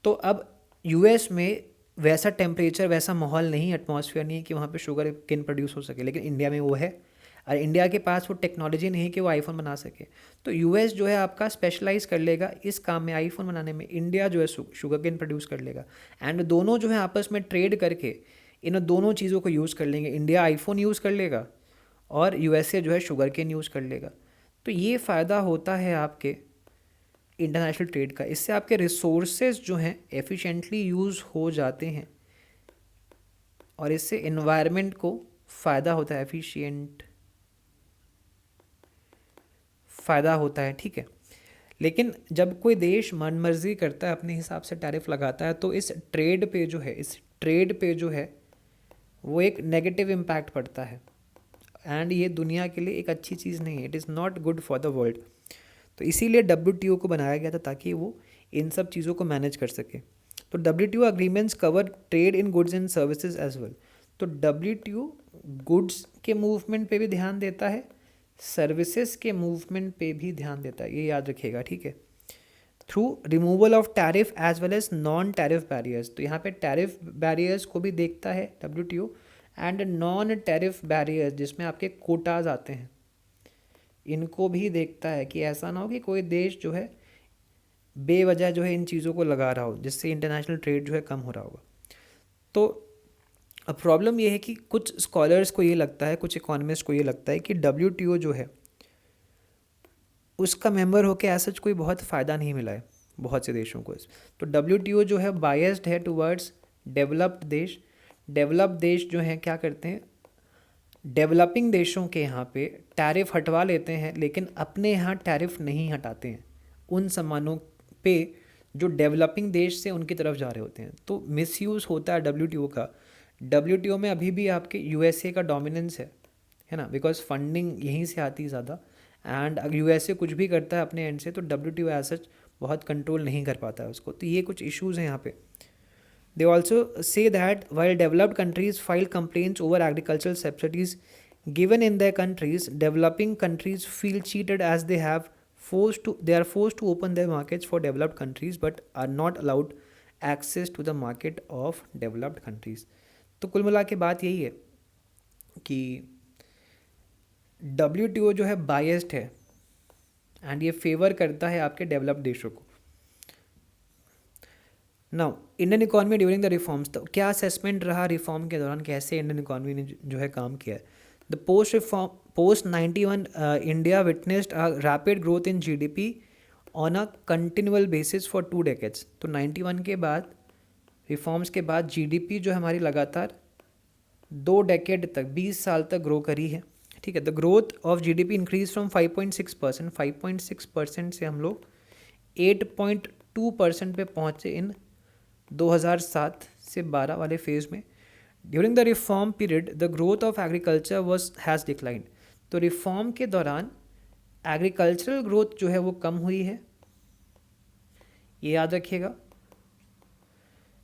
तो अब यूएस में वैसा टेम्परेचर, वैसा माहौल नहीं, एटमॉस्फेयर नहीं है कि वहाँ पे शुगर केन प्रोड्यूस हो सके, लेकिन इंडिया में वो है, और इंडिया के पास वो टेक्नोलॉजी नहीं है कि वो आईफोन बना सके। तो यूएस जो है आपका स्पेशलाइज कर लेगा इस काम में, आईफोन बनाने में, इंडिया जो है शुगर केन प्रोड्यूस कर लेगा, एंड दोनों जो है आपस में ट्रेड करके इन दोनों चीज़ों को यूज़ कर लेंगे। इंडिया आईफोन यूज़ कर लेगा और यूएसए जो है शुगर केन यूज़ कर लेगा। तो ये फ़ायदा होता है आपके इंटरनेशनल ट्रेड का, इससे आपके रिसोर्सेज जो हैं एफिशिएंटली यूज़ हो जाते हैं, और इससे एनवायरनमेंट को फ़ायदा होता है, एफिशिएंट फ़ायदा होता है, ठीक है। लेकिन जब कोई देश मनमर्जी करता है, अपने हिसाब से टैरिफ लगाता है, तो इस ट्रेड पे जो है वो एक नेगेटिव इम्पैक्ट पड़ता है, एंड ये दुनिया के लिए एक अच्छी चीज़ नहीं है, it is not good for the world. तो इसीलिए WTO को बनाया गया था, ताकि वो इन सब चीज़ों को मैनेज कर सके। तो WTO agreements cover trade in goods and services as well. तो WTO गुड्स के मूवमेंट पे भी ध्यान देता है, सर्विसेज के मूवमेंट पे भी ध्यान देता है, ये याद रखिएगा, ठीक है। Through removal of tariff as well as non tariff barriers, तो यहाँ पे टैरिफ बैरियर्स को भी देखता है WTO, and non tariff barriers जिसमें आपके कोटाज आते हैं, इनको भी देखता है कि ऐसा ना हो कि कोई देश जो है बेवजह जो है इन चीज़ों को लगा रहा हो, जिससे इंटरनेशनल ट्रेड जो है कम हो रहा होगा। तो अब प्रॉब्लम ये है कि कुछ स्कॉलर्स को ये लगता है, कुछ इकोनॉमिस्ट को ये लगता है कि WTO जो है उसका मेंबर होकर ऐसा कोई बहुत फ़ायदा नहीं मिला है बहुत से देशों को। तो WTO जो है बायस्ड है टुवर्ड्स डेवलप्ड देश। डेवलप्ड देश जो हैं क्या करते हैं, डेवलपिंग देशों के यहाँ पे टैरिफ हटवा लेते हैं, लेकिन अपने यहाँ टैरिफ नहीं हटाते हैं उन सामानों पे जो डेवलपिंग देश से उनकी तरफ जा रहे होते हैं। तो मिसयूज़ होता है WTO का। WTO में अभी भी आपके USA का डोमिनेंस है ना, बिकॉज फंडिंग यहीं से आती है ज़्यादा, एंड USA कुछ भी करता है अपने एंड से तो WTO एज सच बहुत कंट्रोल नहीं कर पाता है उसको। तो ये कुछ इश्यूज़ हैं यहाँ पे। They also say that while developed countries file complaints over agricultural subsidies given in their countries, developing countries feel cheated as they are forced to open their markets for developed countries but are not allowed access to the market of developed countries. तो कुल मिला के बात यही है कि WTO जो है बायस्ड है, एंड ये फेवर करता है आपके डेवलप्ड देशों को। Now Indian economy during the reforms, तो क्या असेसमेंट रहा रिफॉर्म के दौरान, कैसे इंडियन इकॉनमी ने जो है काम किया है। The post 91 India witnessed a rapid growth in GDP on a continual basis for 2 decades. तो 91 के बाद, रिफॉर्म्स के बाद GDP जो हमारी लगातार 2 डेकेड तक, 20 साल तक ग्रो करी है, ठीक है। The growth of GDP increase from 5.6%, 5.6% से हम लोग 8.2% पे पहुँचे इन 2007 से 12 वाले फेज़ में। During the reform period the growth of agriculture has declined. तो रिफॉर्म के दौरान एग्रीकल्चरल ग्रोथ जो है वो कम हुई है, ये याद रखिएगा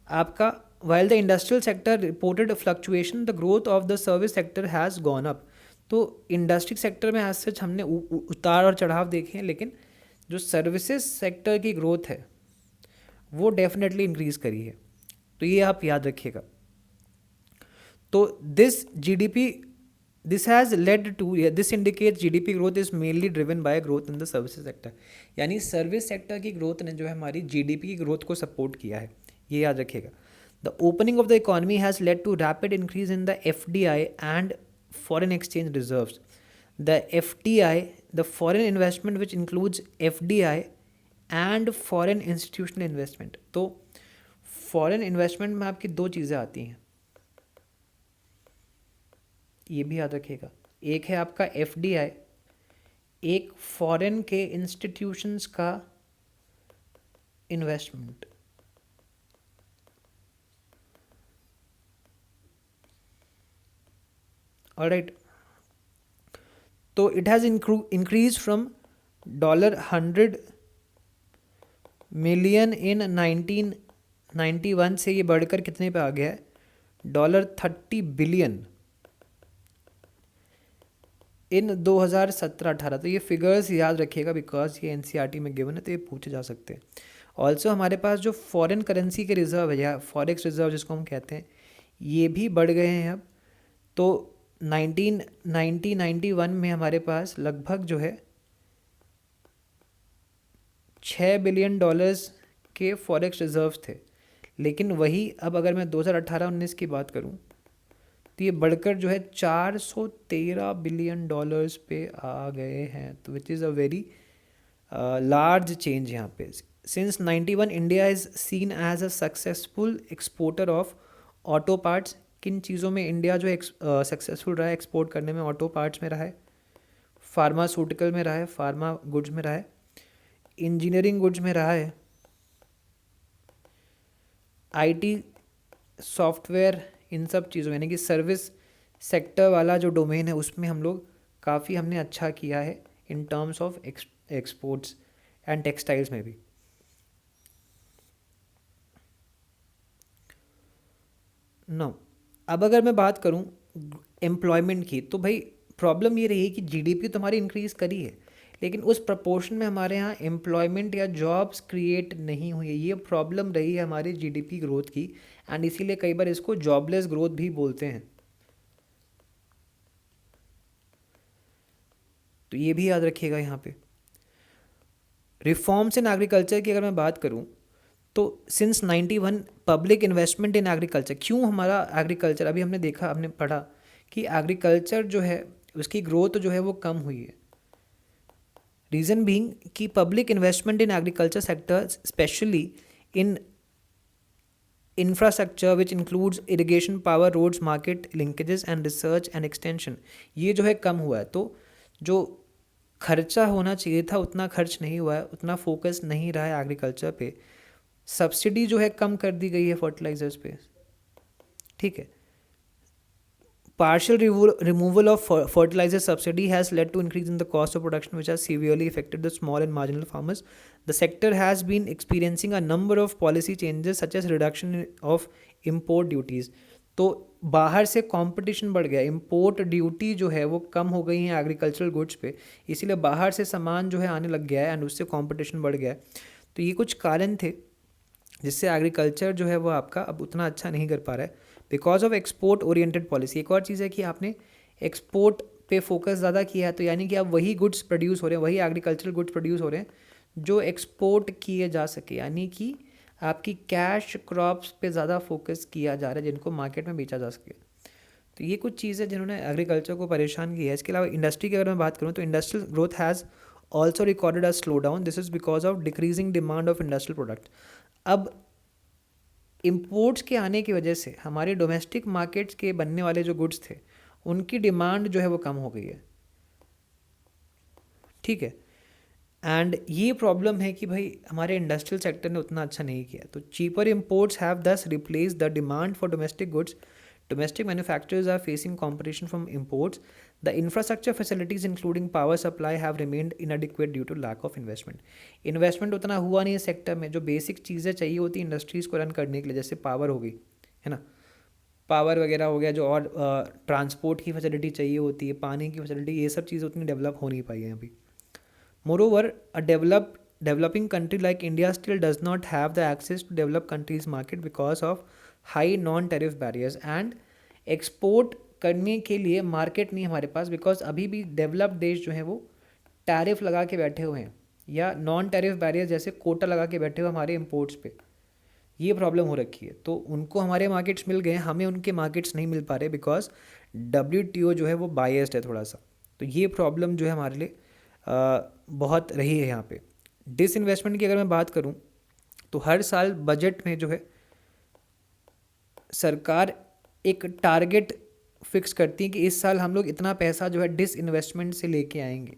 आपका। While the industrial sector reported fluctuation, the growth of the service sector has gone up. तो इंडस्ट्री सेक्टर में एज सच हमने उतार और चढ़ाव देखे हैं, लेकिन जो सर्विसेज सेक्टर की ग्रोथ है वो डेफिनेटली इंक्रीज़ करी है, तो ये आप याद रखिएगा। तो this indicates GDP growth is mainly driven by growth in the services sector, यानी सर्विस सेक्टर की ग्रोथ ने जो है हमारी GDP की ग्रोथ को सपोर्ट किया है, ये याद रखिएगा। The opening of the economy has led to rapid increase in the FDI and foreign exchange reserves. The FDI, the foreign investment which includes FDI and foreign institutional investment. तो फॉरेन इन्वेस्टमेंट में आपकी 2 चीज़ें आती हैं, ये भी याद रखिएगा। एक है आपका FDI, एक फॉरेन के इंस्टीट्यूशंस का इन्वेस्टमेंट। ऑलराइट, तो it has increase from $100 million in 1991 से ये बढ़कर कितने पे आ गया है, $30 बिलियन इन 2017-18। तो ये फिगर्स याद रखिएगा बिकॉज ये एनसीईआरटी में गिवन है, तो ये पूछे जा सकते हैं। ऑल्सो हमारे पास जो फॉरेन करेंसी के रिजर्व है या फॉरेक्स रिजर्व जिसको हम कहते हैं, ये भी बढ़ गए हैं अब। तो 1991 में हमारे पास लगभग जो है $6 बिलियन के फॉरेक्स रिजर्व्स थे, लेकिन वही अब अगर मैं 2018-19 की बात करूं तो ये बढ़कर जो है $413 बिलियन पे आ गए हैं। तो which is a very large change यहाँ पे। Since 91 India is seen as a successful exporter of auto parts. किन चीज़ों में इंडिया जो है सक्सेसफुल रहा है एक्सपोर्ट करने में? ऑटो पार्ट्स में रहा है, फार्मास्यूटिकल में रहा है, फार्मा गुड्स में रहा है, इंजीनियरिंग गुड्स में रहा है, आईटी सॉफ्टवेयर, इन सब चीज़ों यानी कि सर्विस सेक्टर वाला जो डोमेन है उसमें हम लोग काफ़ी हमने अच्छा किया है in terms of exports and textiles में भी। नो, अब अगर मैं बात करूं एम्प्लॉयमेंट की, तो भाई प्रॉब्लम ये रही है कि जीडीपी तो हमारी इंक्रीज़ करी है, लेकिन उस प्रपोर्शन में हमारे यहाँ एम्प्लॉयमेंट या जॉब्स क्रिएट नहीं हुई है। ये प्रॉब्लम रही है हमारी जीडीपी ग्रोथ की, एंड इसीलिए कई बार इसको जॉबलेस ग्रोथ भी बोलते हैं। तो ये भी याद रखिएगा यहाँ पे। रिफॉर्म्स इन एग्रीकल्चर की अगर मैं बात करूँ तो since 91 public investment in agriculture. क्यों हमारा एग्रीकल्चर, अभी हमने देखा, हमने पढ़ा कि एग्रीकल्चर जो है उसकी ग्रोथ जो है वो कम हुई है। रीज़न बीइंग कि public investment in agriculture sector specially in infrastructure which includes irrigation, power, roads, market linkages and research and extension, ये जो है कम हुआ है। तो जो खर्चा होना चाहिए था उतना खर्च नहीं हुआ है, उतना फोकस नहीं रहा है एग्रीकल्चर पे। सब्सिडी जो है कम कर दी गई है फर्टिलाइजर्स पे, ठीक है। Partial removal of fertilizer subsidy has led to increase in the cost of production, which has severely affected the small and marginal farmers. The sector has been experiencing a number of policy changes such as reduction of import duties. तो बाहर से कंपटीशन बढ़ गया, इम्पोर्ट ड्यूटी जो है वो कम हो गई है एग्रीकल्चरल गुड्स पे, इसीलिए बाहर से सामान जो है आने लग गया है एंड उससे कंपटीशन बढ़ गया है। तो ये कुछ कारण थे जिससे एग्रीकल्चर जो है वो आपका अब उतना अच्छा नहीं कर पा रहा है because of export oriented policy. एक और चीज़ है कि आपने एक्सपोर्ट पे फोकस ज़्यादा किया है, तो यानी कि अब वही गुड्स प्रोड्यूस हो रहे हैं, वही एग्रीकल्चरल गुड्स प्रोड्यूस हो रहे हैं जो एक्सपोर्ट किए जा सके, यानी कि आपकी कैश क्रॉप्स पे ज़्यादा फोकस किया जा रहा है जिनको मार्केट में बेचा जा सके। तो ये कुछ चीज़ें जिन्होंने एग्रीकल्चर को परेशान किया है। इसके अलावा इंडस्ट्री की अगर मैं बात करूँ तो industrial growth has also recorded a slow down. This is because of decreasing demand of industrial product. अब इम्पोर्ट्स के आने की वजह से हमारे डोमेस्टिक मार्केट्स के बनने वाले जो गुड्स थे उनकी डिमांड जो है वो कम हो गई है, ठीक है। एंड ये प्रॉब्लम है कि भाई हमारे इंडस्ट्रियल सेक्टर ने उतना अच्छा नहीं किया। तो चीपर इम्पोर्ट्स हैव दस replace the demand for domestic goods. Domestic manufacturers are facing competition from imports. The infrastructure facilities including power supply have remained inadequate due to lack of investment. Investment उतना हुआ नहीं है सेक्टर में, जो बेसिक चीज़ें चाहिए होती इंडस्ट्रीज़ को रन करने के लिए, जैसे पावर हो गई है ना, पावर वगैरह हो गया, जो और ट्रांसपोर्ट की फैसिलिटी चाहिए होती है, पानी की फैसिलिटी, ये सब चीज़ें उतनी डेवलप हो नहीं पाई हैं अभी। Moreover a developing country like India still does not have the access to developed countries market because of high non tariff barriers and export करने के लिए मार्केट नहीं हमारे पास, बिकॉज अभी भी डेवलप्ड देश जो हैं वो टैरिफ लगा के बैठे हुए हैं या नॉन टैरिफ बैरियर जैसे कोटा लगा के बैठे हुए हमारे इम्पोर्ट्स पे। ये प्रॉब्लम हो रखी है। तो उनको हमारे मार्केट्स मिल गए, हमें उनके मार्केट्स नहीं मिल पा रहे बिकॉज WTO जो है वो बायस्ड है थोड़ा सा। तो ये प्रॉब्लम जो है हमारे लिए बहुत रही है यहाँ पे। डिसइन्वेस्टमेंट की अगर मैं बात करूँ तो हर साल बजट में जो है सरकार एक टारगेट फिक्स करती है कि इस साल हम लोग इतना पैसा जो है डिसइन्वेस्टमेंट से लेके आएंगे।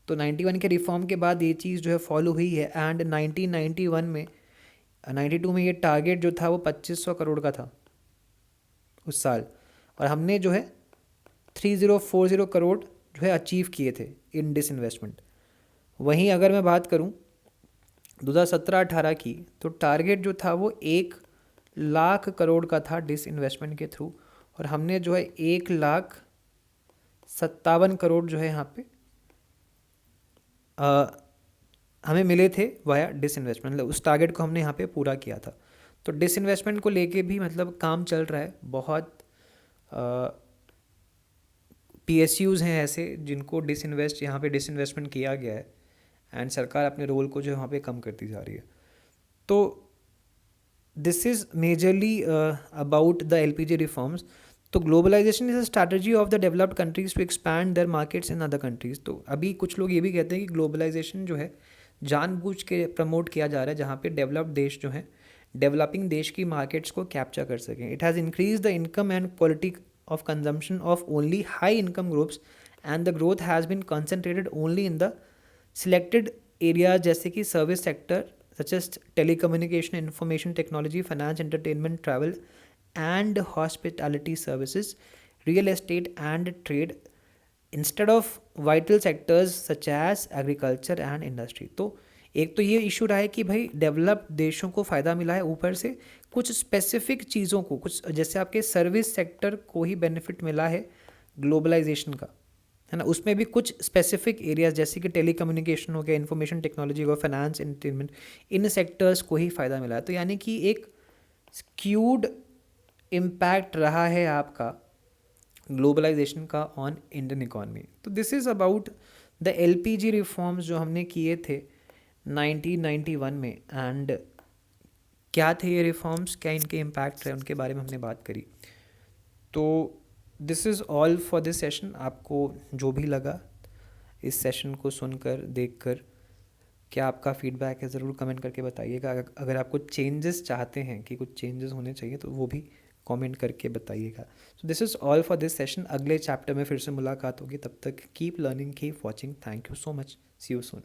तो 91 के रिफॉर्म के बाद ये चीज़ जो है फॉलो हुई है एंड 1991 में 92 में ये टारगेट जो था वो 2500 करोड़ का था उस साल, और हमने जो है 3040 करोड़ जो है अचीव किए थे इन डिसइन्वेस्टमेंट। वहीं अगर मैं बात करूं 2017-18 की, तो टारगेट जो था वो 1 लाख करोड़ का था डिसइन्वेस्टमेंट के थ्रू, और हमने जो है 1,57 करोड़ जो है यहाँ पे हमें मिले थे वाया डिसइन्वेस्टमेंट, मतलब उस टारगेट को हमने यहाँ पे पूरा किया था। तो डिसइन्वेस्टमेंट को लेके भी मतलब काम चल रहा है। बहुत PSUs हैं ऐसे जिनको डिसइन्वेस्ट यहाँ पे डिसइन्वेस्टमेंट किया गया है, एंड सरकार अपने रोल को जो है वहाँ पे कम करती जा रही है। तो this is majorly about the LPG reforms. तो globalisation is a strategy of the developed countries to expand their markets in other countries. तो अभी कुछ लोग ये भी कहते हैं कि ग्लोबलाइजेशन जो है जानबूझ के प्रमोट किया जा रहा है, जहाँ पे डेवलप्ड देश जो हैं डेवलपिंग देश की मार्केट्स को कैप्चर कर सकें। It has increase the income and quality of consumption of only high income groups, and the growth has been concentrated only in the selected areas जैसे कि service sector such as telecommunication, information technology, finance, entertainment, travel and hospitality services, real estate and trade, instead of vital sectors such as agriculture and industry। तो एक तो ये इशू रहा है कि भाई डेवलप्ड देशों को फ़ायदा मिला है, ऊपर से कुछ स्पेसिफिक चीज़ों को, कुछ जैसे आपके सर्विस सेक्टर को ही बेनिफिट मिला है ग्लोबलाइजेशन का, है ना। उसमें भी कुछ स्पेसिफिक एरियाज जैसे कि टेलीकम्युनिकेशन हो गया, इंफॉर्मेशन टेक्नोलॉजी हो, फाइनेंस, एंटरटेनमेंट, इन सेक्टर्स को ही फ़ायदा मिला है। तो यानी कि एक स्क्यूड इम्पैक्ट रहा है आपका ग्लोबलाइजेशन का ऑन इंडियन इकॉनमी। तो this is about the LPG reforms जो हमने किए थे 1991 में, एंड क्या थे ये रिफॉर्म्स, क्या इनके इम्पैक्ट रहे, उनके बारे में हमने बात करी। तो this is all for this session. आपको जो भी लगा इस सेशन को सुनकर, देखकर, क्या आपका फीडबैक है ज़रूर कमेंट करके बताइएगा। अगर आप कुछ चेंजेस चाहते हैं कि कुछ चेंजेस होने चाहिए तो वो भी कमेंट करके बताइएगा। So this is all for this session. अगले चैप्टर में फिर से मुलाकात होगी, तब तक keep learning, keep watching. Thank you so much, see you soon.